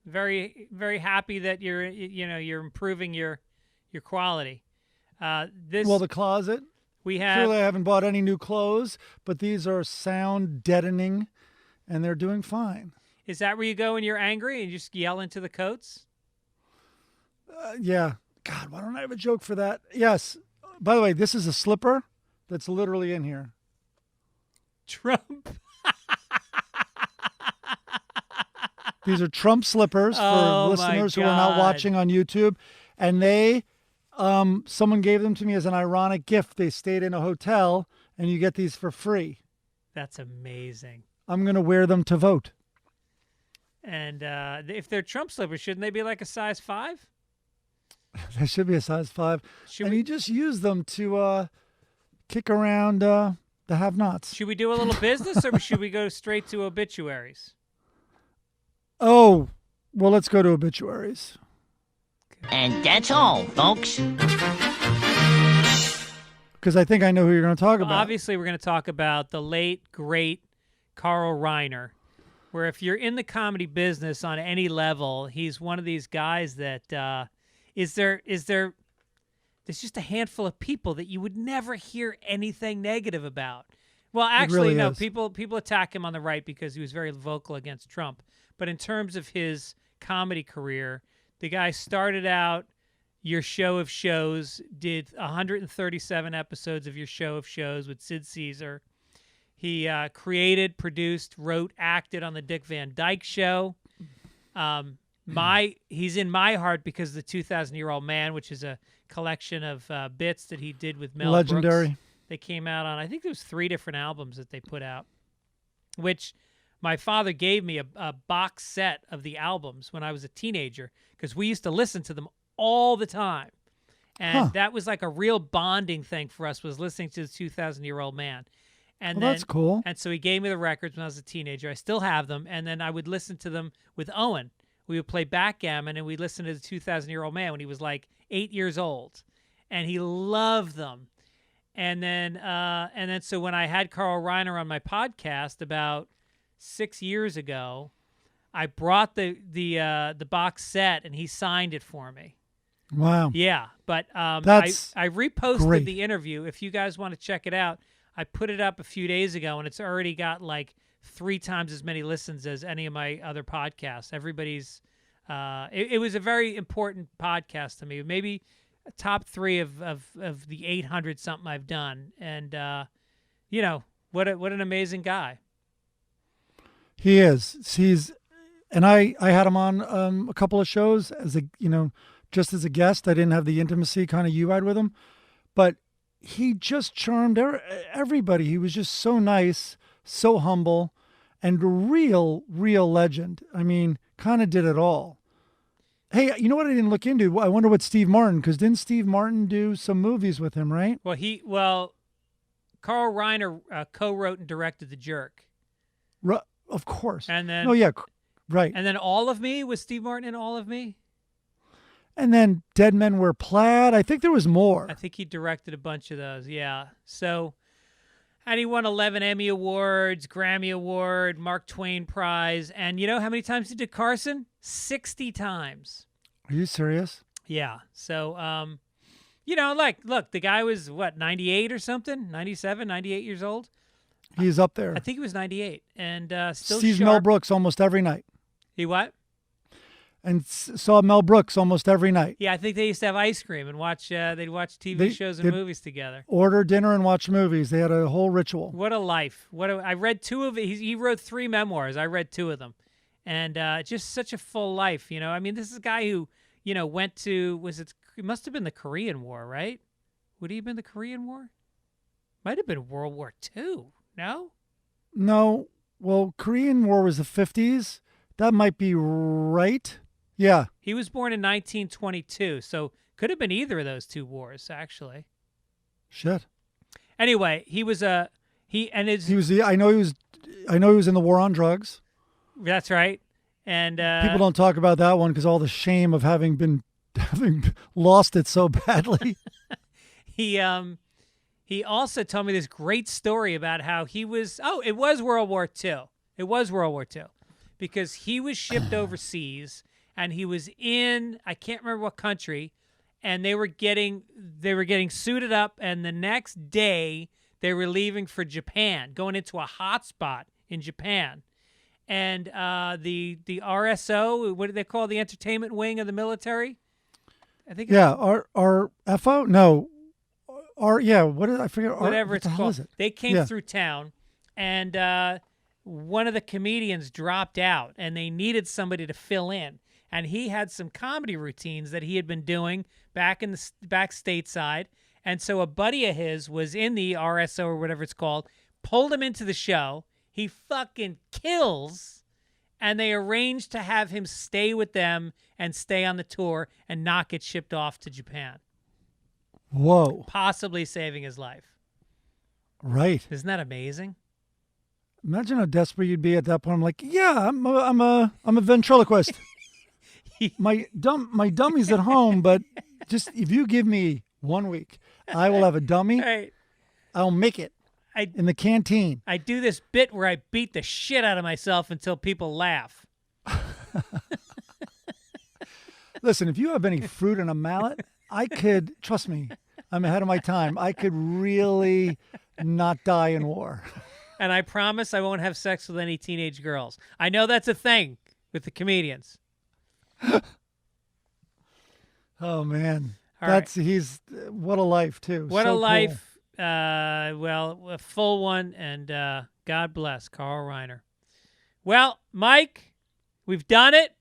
very, very happy that you're improving your quality. The closet. We have. Clearly, I haven't bought any new clothes, but these are sound deadening, and they're doing fine. Is that where you go when you're angry and you just yell into the coats? Yeah. God, why don't I have a joke for that? Yes. By the way, this is a slipper that's literally in here. Trump. These are Trump slippers for listeners who are not watching on YouTube. And someone gave them to me as an ironic gift. They stayed in a hotel, and you get these for free. That's amazing. I'm going to wear them to vote. And if they're Trump slippers, shouldn't they be like a size 5? They should be a size 5. You just use them to kick around the have-nots. Should we do a little business, or should we go straight to obituaries? Oh, well, let's go to obituaries. And that's all, folks. Because I think I know who you're going to talk about. Obviously, we're going to talk about the late, great Carl Reiner, where if you're in the comedy business on any level, he's one of these guys that there's just a handful of people that you would never hear anything negative about. Well, actually, really no. is. People attack him on the right because he was very vocal against Trump. But in terms of his comedy career, the guy started out Your Show of Shows, did 137 episodes of Your Show of Shows with Sid Caesar. He created, produced, wrote, acted on the Dick Van Dyke Show. He's in my heart because of the 2,000-Year-Old Man, which is a collection of bits that he did with Mel Legendary. Brooks. They came out on, I think there was 3 different albums that they put out, which my father gave me a box set of the albums when I was a teenager because we used to listen to them all the time. And that was like a real bonding thing for us, was listening to the 2,000-Year-Old Man. And that's cool. And so he gave me the records when I was a teenager. I still have them. And then I would listen to them with Owen. We would play backgammon, and we'd listen to the 2,000-Year-Old Man when he was like 8 years old. And he loved them. And then so when I had Carl Reiner on my podcast about 6 years ago, I brought the box set, and he signed it for me. Wow. Yeah, but That's I reposted great. the interview. If you guys want to check it out, I put it up a few days ago, and it's already got like 3 times as many listens as any of my other podcasts. Everybody's it was a very important podcast to me. Maybe a top 3 of the 800 something I've done, and what an amazing guy. He is. And I had him on a couple of shows as just as a guest. I didn't have the intimacy kind of you had with him, but he just charmed everybody. He was just so nice, so humble, and a real legend. I mean, kind of did it all. Hey, you know what I didn't look into? I wonder what Steve Martin, because didn't Steve Martin do some movies with him, right? Well, Carl Reiner co-wrote and directed The Jerk. Of course. And then, oh yeah, right. And then All of Me, was Steve Martin in All of Me? And then Dead Men Wear Plaid. I think there was more. I think he directed a bunch of those. Yeah. So, and he won 11 Emmy Awards, Grammy Award, Mark Twain Prize. And you know how many times he did Carson? 60 times. Are you serious? Yeah. So, look, the guy was, 98 or something? 97, 98 years old? He's up there. I think he was 98. And still sees sharp. Mel Brooks almost every night. He what? And saw Mel Brooks almost every night. Yeah, I think they used to have ice cream and watch. They'd watch TV shows and movies together. Order dinner and watch movies. They had a whole ritual. What a life! I read 2 of it. He wrote 3 memoirs. I read 2 of them, and just such a full life. I mean, this is a guy who went to it must have been the Korean War, right? Would he have been the Korean War? Might have been World War II. No. No. Well, Korean War was the 50s. That might be right. Yeah. He was born in 1922, so could have been either of those 2 wars, actually. Shit. Anyway, I know he was in the war on drugs. That's right. And people don't talk about that one because all the shame of having lost it so badly. He also told me this great story about how he was. Oh, it was World War II. It was World War II because he was shipped overseas. And he was in, I can't remember what country, and they were getting suited up, and the next day they were leaving for Japan, going into a hot spot in Japan. And the RSO, what do they call the entertainment wing of the military? I think. Yeah, RFO? No. What did I forget? Whatever it's called. Is it? They came through town, and one of the comedians dropped out, and they needed somebody to fill in. And he had some comedy routines that he had been doing back stateside. And so a buddy of his was in the RSO or whatever it's called, pulled him into the show. He fucking kills. And they arranged to have him stay with them and stay on the tour and not get shipped off to Japan. Whoa. Possibly saving his life. Right. Isn't that amazing? Imagine how desperate you'd be at that point. I'm like, yeah, I'm a ventriloquist. My dummy's at home, but just if you give me 1 week, I will have a dummy. Right. I'll make it in the canteen. I do this bit where I beat the shit out of myself until people laugh. Listen, if you have any fruit and a mallet, I could, trust me, I'm ahead of my time. I could really not die in war. And I promise I won't have sex with any teenage girls. I know that's a thing with the comedians. Oh man, what a life too. What so a life. Cool. A full one, and God bless Carl Reiner. Well, Mike, we've done it.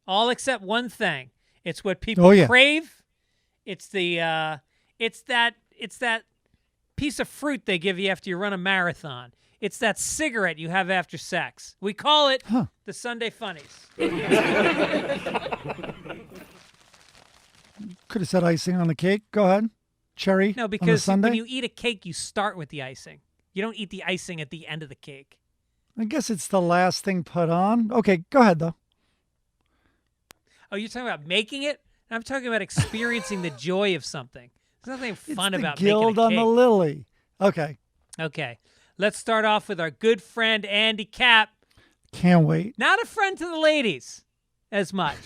All except one thing. It's what people crave. It's that piece of fruit they give you after you run a marathon. It's that cigarette you have after sex. We call it the Sunday Funnies. Could have said icing on the cake. Go ahead. Cherry. No, because when you eat a cake, you start with the icing. You don't eat the icing at the end of the cake. I guess it's the last thing put on. Okay, go ahead, though. Oh, you're talking about making it? I'm talking about experiencing the joy of something. There's nothing fun about making a cake. Guild on the lily. Okay. Okay. Let's start off with our good friend, Andy Capp. Can't wait. Not a friend to the ladies as much.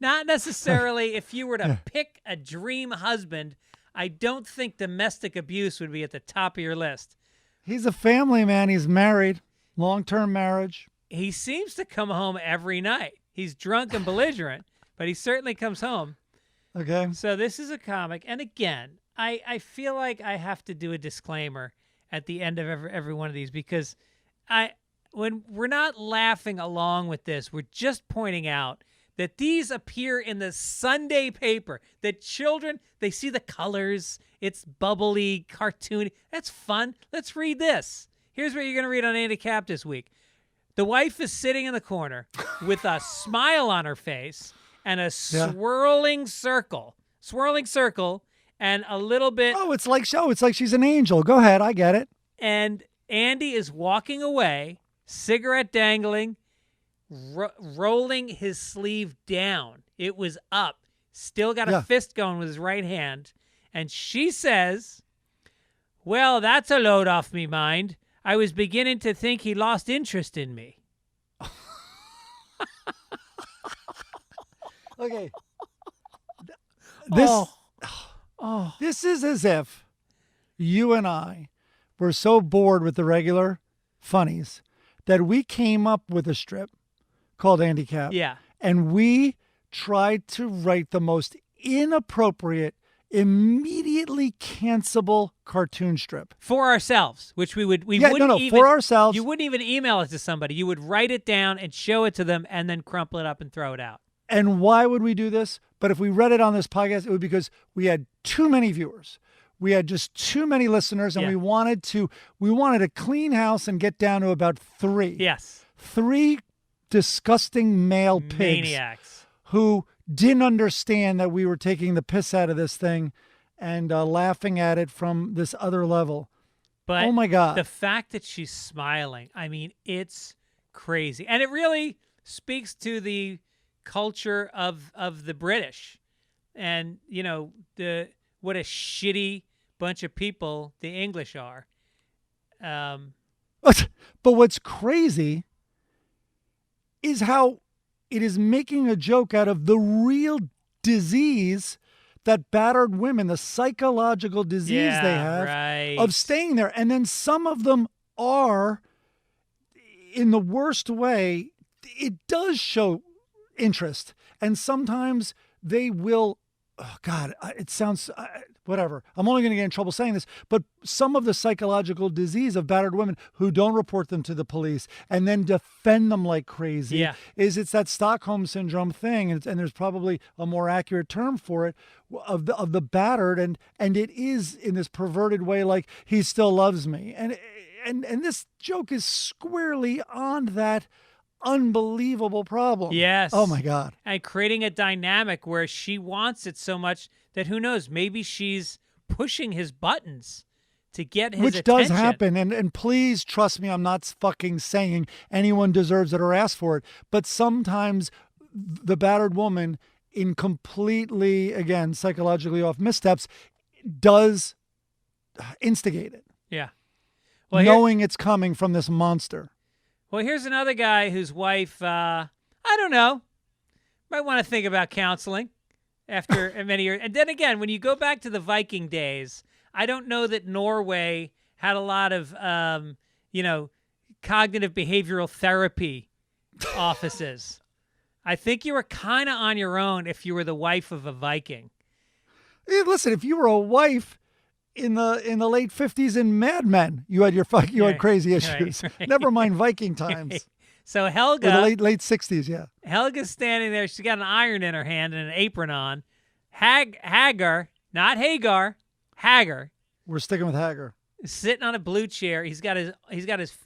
Not necessarily. If you were to pick a dream husband, I don't think domestic abuse would be at the top of your list. He's a family man. He's married. Long-term marriage. He seems to come home every night. He's drunk and belligerent, but he certainly comes home. Okay. So this is a comic. And again, I feel like I have to do a disclaimer at the end of every one of these because when we're not laughing along with this, we're just pointing out that these appear in the Sunday paper. That children, they see the colors. It's bubbly, cartoony. That's fun. Let's read this. Here's what you're going to read on Andy Cap this week. The wife is sitting in the corner with a smile on her face and a swirling circle, and a little bit. Oh, it's like she's an angel. Go ahead, I get it. And Andy is walking away, cigarette dangling, rolling his sleeve down. It was up. Still got a fist going with his right hand. And she says, "Well, that's a load off me mind. I was beginning to think he lost interest in me." Okay. This is as if you and I were so bored with the regular funnies that we came up with a strip called Andy Cap. Yeah. And we tried to write the most inappropriate, immediately cancelable cartoon strip for ourselves, which we wouldn't for ourselves. You wouldn't even email it to somebody. You would write it down and show it to them and then crumple it up and throw it out. And why would we do this? But if we read it on this podcast, it would be because we had too many viewers. We had just too many listeners, and we wanted to clean house and get down to about 3. Yes. 3 disgusting male pigs maniacs who didn't understand that we were taking the piss out of this thing and laughing at it from this other level. But oh my God. The fact that she's smiling, I mean, it's crazy. And it really speaks to the culture of the British. And, you know, what a shitty bunch of people the English are. But what's crazy is how it is making a joke out of the real disease that battered women, the psychological disease they have of staying there. And then some of them are, in the worst way, it does show interest. And sometimes they will, oh God, it sounds, whatever. I'm only going to get in trouble saying this, but some of the psychological disease of battered women who don't report them to the police and then defend them like crazy is it's that Stockholm syndrome thing. And there's probably a more accurate term for it of the battered. And it is in this perverted way, like he still loves me. And this joke is squarely on that unbelievable problem. Yes. Oh my God. And creating a dynamic where she wants it so much that who knows, maybe she's pushing his buttons to get his attention. Which does happen. And please trust me, I'm not fucking saying anyone deserves it or asks for it. But sometimes the battered woman, in completely, again, psychologically off missteps, does instigate it. Yeah. Well, knowing it's coming from this monster. Well, here's another guy whose wife, I don't know, might want to think about counseling after many years. And then again, when you go back to the Viking days, I don't know that Norway had a lot of, cognitive behavioral therapy offices. I think you were kind of on your own if you were the wife of a Viking. Hey, listen, if you were a wife in the late 50s in Mad Men, you had had crazy issues. Right. Never mind Viking times. So Helga, or the late 60s, yeah. Helga's standing there. She's got an iron in her hand and an apron on. Hagar, not Hagar, Hagar. We're sticking with Hagar. Sitting on a blue chair. He's got his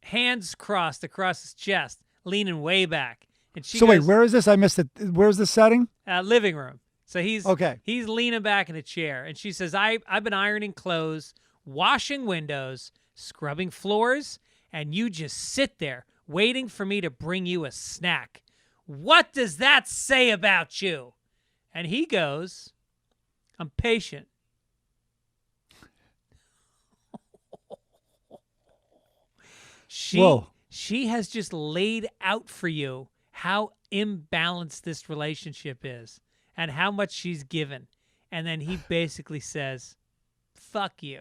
hands crossed across his chest, leaning way back. And she wait, where is this? I missed it. Where's the setting? Living room. So he's leaning back in a chair, and she says, I've been ironing clothes, washing windows, scrubbing floors, and you just sit there waiting for me to bring you a snack. What does that say about you? And he goes, I'm patient. She has just laid out for you how imbalanced this relationship is and how much she's given. And then he basically says, fuck you.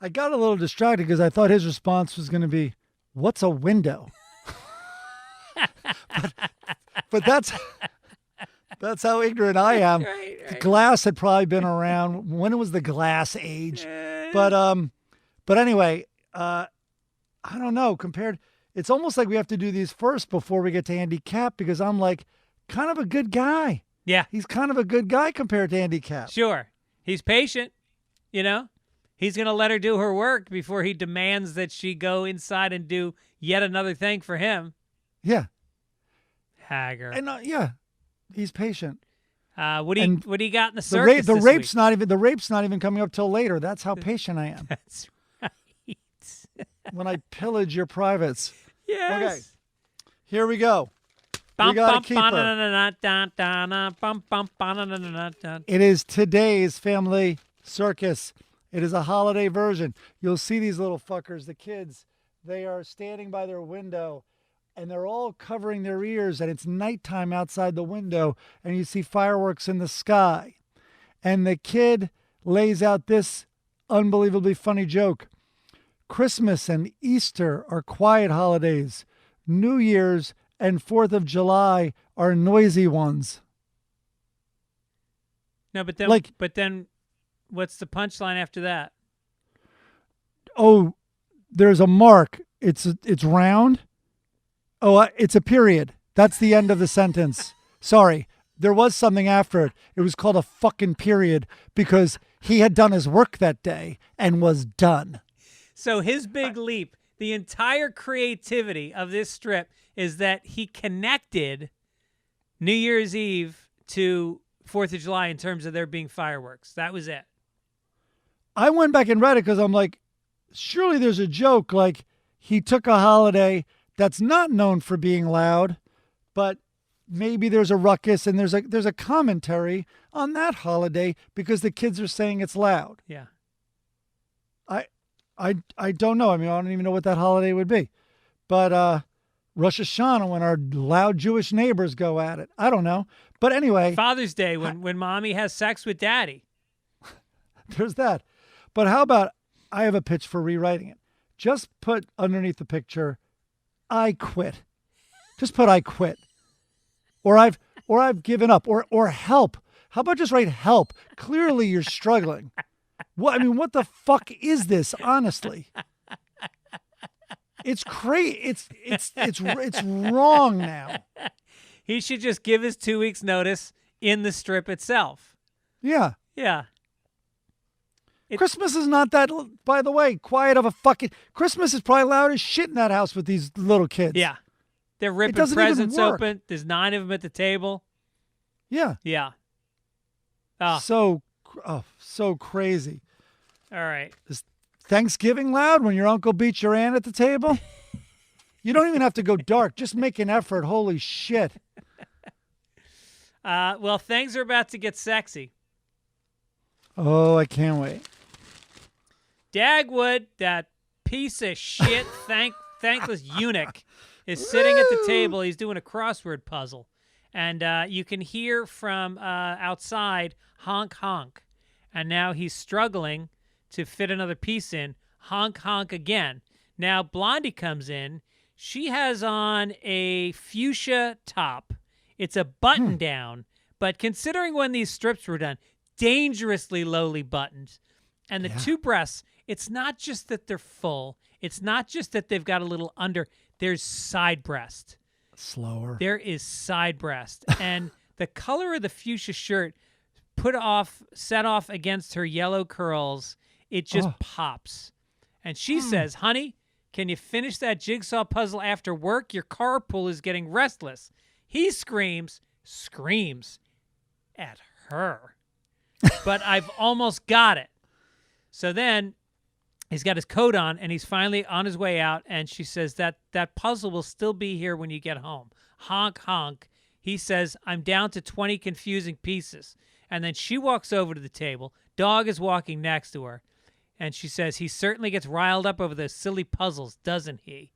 I got a little distracted because I thought his response was going to be, what's a window? but that's how ignorant I am. Right. Glass had probably been around. When was the glass age? But anyway, I don't know. It's almost like we have to do these first before we get to Andy Capp because I'm like kind of a good guy. Yeah. He's kind of a good guy compared to Andy Capp. Sure. He's patient, you know? He's going to let her do her work before he demands that she go inside and do yet another thing for him. Yeah. Hager. And yeah, he's patient. What do you got in the circus the this rape's week? the rape's not even coming up till later. That's how patient I am. That's right. When I pillage your privates. Yes. Okay. Here we go. We got a keeper. It is today's family circus. It is a holiday version. You'll see these little fuckers, the kids. They are standing by their window, and they're all covering their ears, and it's nighttime outside the window, and you see fireworks in the sky. And the kid lays out this unbelievably funny joke. Christmas and Easter are quiet holidays. New Year's and 4th of July are noisy ones. No, but then what's the punchline after that? Oh, there's a mark. It's round. Oh, it's a period. That's the end of the sentence. Sorry. There was something after it. It was called a fucking period because he had done his work that day and was done. So his big leap, the entire creativity of this strip is that he connected New Year's Eve to 4th of July in terms of there being fireworks. That was it. I went back and read it because I'm like, surely there's a joke. Like he took a holiday that's not known for being loud, but maybe there's a ruckus and there's a commentary on that holiday because the kids are saying it's loud. Yeah. I don't know. I mean, I don't even know what that holiday would be. But Rosh Hashanah, when our loud Jewish neighbors go at it. I don't know. But anyway. Father's Day, when mommy has sex with daddy. There's that. But how about, I have a pitch for rewriting it. Just put underneath the picture, I quit. Just put I quit. Or I've given up. Or help. How about just write help? Clearly you're struggling. What the fuck is this, honestly? It's crazy. It's wrong now. He should just give his 2 weeks notice in the strip itself. Yeah. Yeah. Christmas is not that, by the way, quiet of a fucking... Christmas is probably loud as shit in that house with these little kids. Yeah. They're ripping presents open. There's 9 of them at the table. Yeah. Yeah. Oh. So crazy. All right. Is Thanksgiving loud when your uncle beats your aunt at the table? You don't even have to go dark. Just make an effort. Holy shit. Well, things are about to get sexy. Oh, I can't wait. Dagwood, that piece of shit, thankless eunuch, is sitting at the table. He's doing a crossword puzzle. And you can hear from outside, honk, honk. And now he's struggling to fit another piece in. Honk, honk again. Now Blondie comes in. She has on a fuchsia top. It's a button down. But considering when these strips were done, dangerously lowly buttoned. And the two breasts, it's not just that they're full. It's not just that they've got a little under. There's side breast. Slower. There is side breast. And the color of the fuchsia shirt set off against her yellow curls, it just pops. And she says, honey, can you finish that jigsaw puzzle after work? Your carpool is getting restless. He screams at her. But I've almost got it. So then he's got his coat on, and he's finally on his way out, and she says that puzzle will still be here when you get home. Honk, honk. He says, I'm down to 20 confusing pieces. And then she walks over to the table. Dog is walking next to her. And she says, he certainly gets riled up over those silly puzzles, doesn't he?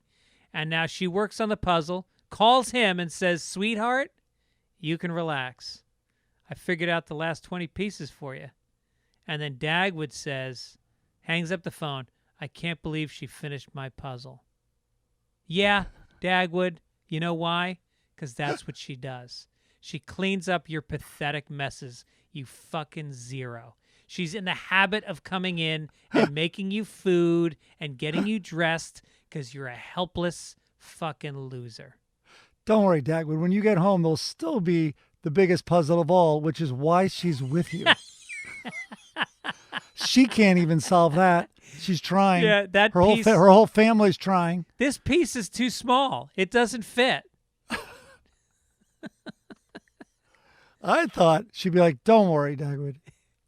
And now she works on the puzzle, calls him and says, sweetheart, you can relax. I figured out the last 20 pieces for you. And then Dagwood says, hangs up the phone, I can't believe she finished my puzzle. Yeah, Dagwood, you know why? Because that's what she does. She cleans up your pathetic messes, you fucking zero. She's in the habit of coming in and making you food and getting you dressed because you're a helpless fucking loser. Don't worry, Dagwood. When you get home, there'll still be the biggest puzzle of all, which is why she's with you. She can't even solve that. She's trying. Yeah, that her piece, her whole family's trying. This piece is too small. It doesn't fit. I thought she'd be like, "Don't worry, Dagwood.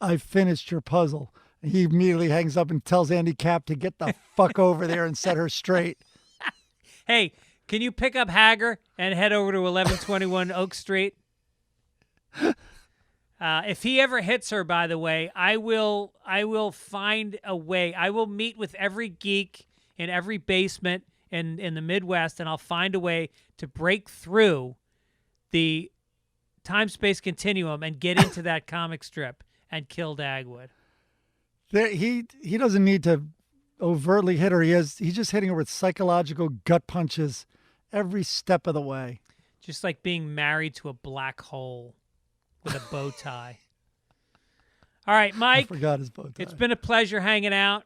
I finished your puzzle." And he immediately hangs up and tells Andy Capp to get the fuck over there and set her straight. Hey, can you pick up Hager and head over to 1121 Oak Street? If he ever hits her, by the way, I will find a way. I will meet with every geek in every basement in the Midwest, and I'll find a way to break through the time-space continuum and get into that comic strip and kill Dagwood. He doesn't need to overtly hit her. He's just hitting her with psychological gut punches every step of the way. Just like being married to a black hole with a bow tie. All right, Mike. I forgot his bow tie. It's been a pleasure hanging out.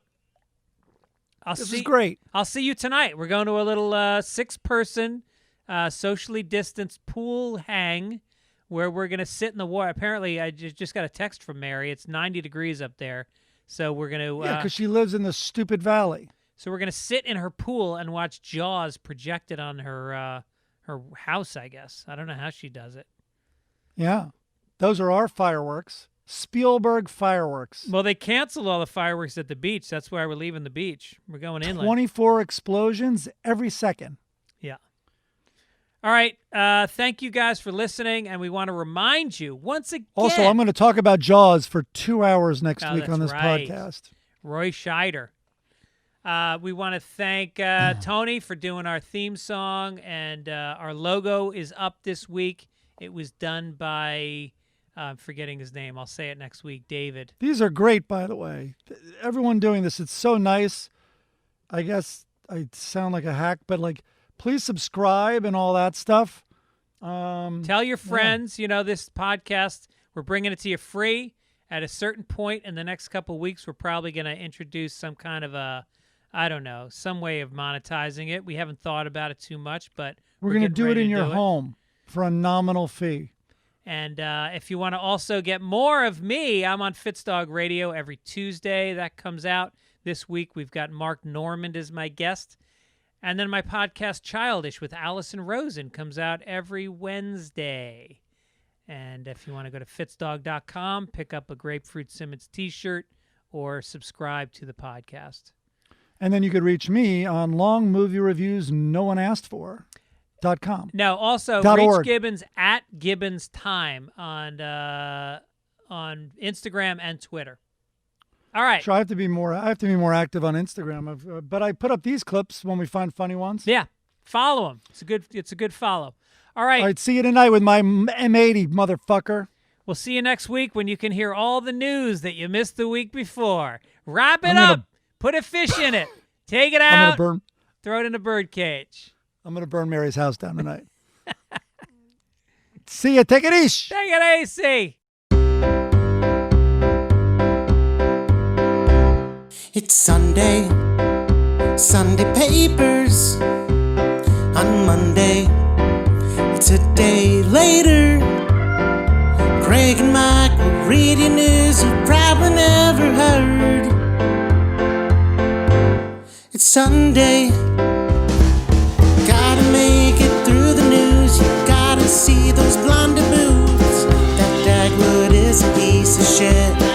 This is great. I'll see you tonight. We're going to a little 6-person socially distanced pool hang where we're going to sit in the water. Apparently, I just got a text from Mary. It's 90 degrees up there. So we're going to... Yeah, because she lives in the stupid valley. So we're going to sit in her pool and watch Jaws projected on her house, I guess. I don't know how she does it. Yeah. Those are our fireworks. Spielberg fireworks. Well, they canceled all the fireworks at the beach. That's why we're leaving the beach. We're going inland. 24 explosions every second. Yeah. All right. Thank you guys for listening, and we want to remind you once again. Also, I'm going to talk about Jaws for 2 hours next week on this right. podcast. Roy Scheider. We want to thank Tony for doing our theme song, and our logo is up this week. It was done by, I'm forgetting his name. I'll say it next week, David. These are great, by the way. Everyone doing this, it's so nice. I guess I sound like a hack, but like, please subscribe and all that stuff. Tell your friends, you know, this podcast, we're bringing it to you free. At a certain point in the next couple of weeks, we're probably going to introduce some kind of a, I don't know, some way of monetizing it. We haven't thought about it too much, but we're going to do it in your home for a nominal fee. And if you want to also get more of me, I'm on Fitzdog Radio every Tuesday. That comes out this week. We've got Mark Normand as my guest. And then my podcast, Childish, with Allison Rosen, comes out every Wednesday. And if you want to go to fitzdog.com, pick up a Grapefruit Simmons t-shirt or subscribe to the podcast. And then you could reach me on long movie reviews no one asked for.com. No, also reach Gibbons at Gibbons Time on Instagram and Twitter. All right. Sure, I have to be more active on Instagram. But I put up these clips when we find funny ones. Yeah, follow them. It's a good follow. All right. All right. See you tonight with my M80, motherfucker. We'll see you next week when you can hear all the news that you missed the week before. Wrap it up. Put a fish in it. Take it out. Throw it in a bird cage. I'm gonna burn Mary's house down tonight. See ya. Take it easy. Take it easy. It's Sunday papers. On Monday, it's a day later. Craig and Mike will read you news you probably never heard. It's Sunday, gotta make it through the news. You gotta see those blonde boobs. That Dagwood is a piece of shit.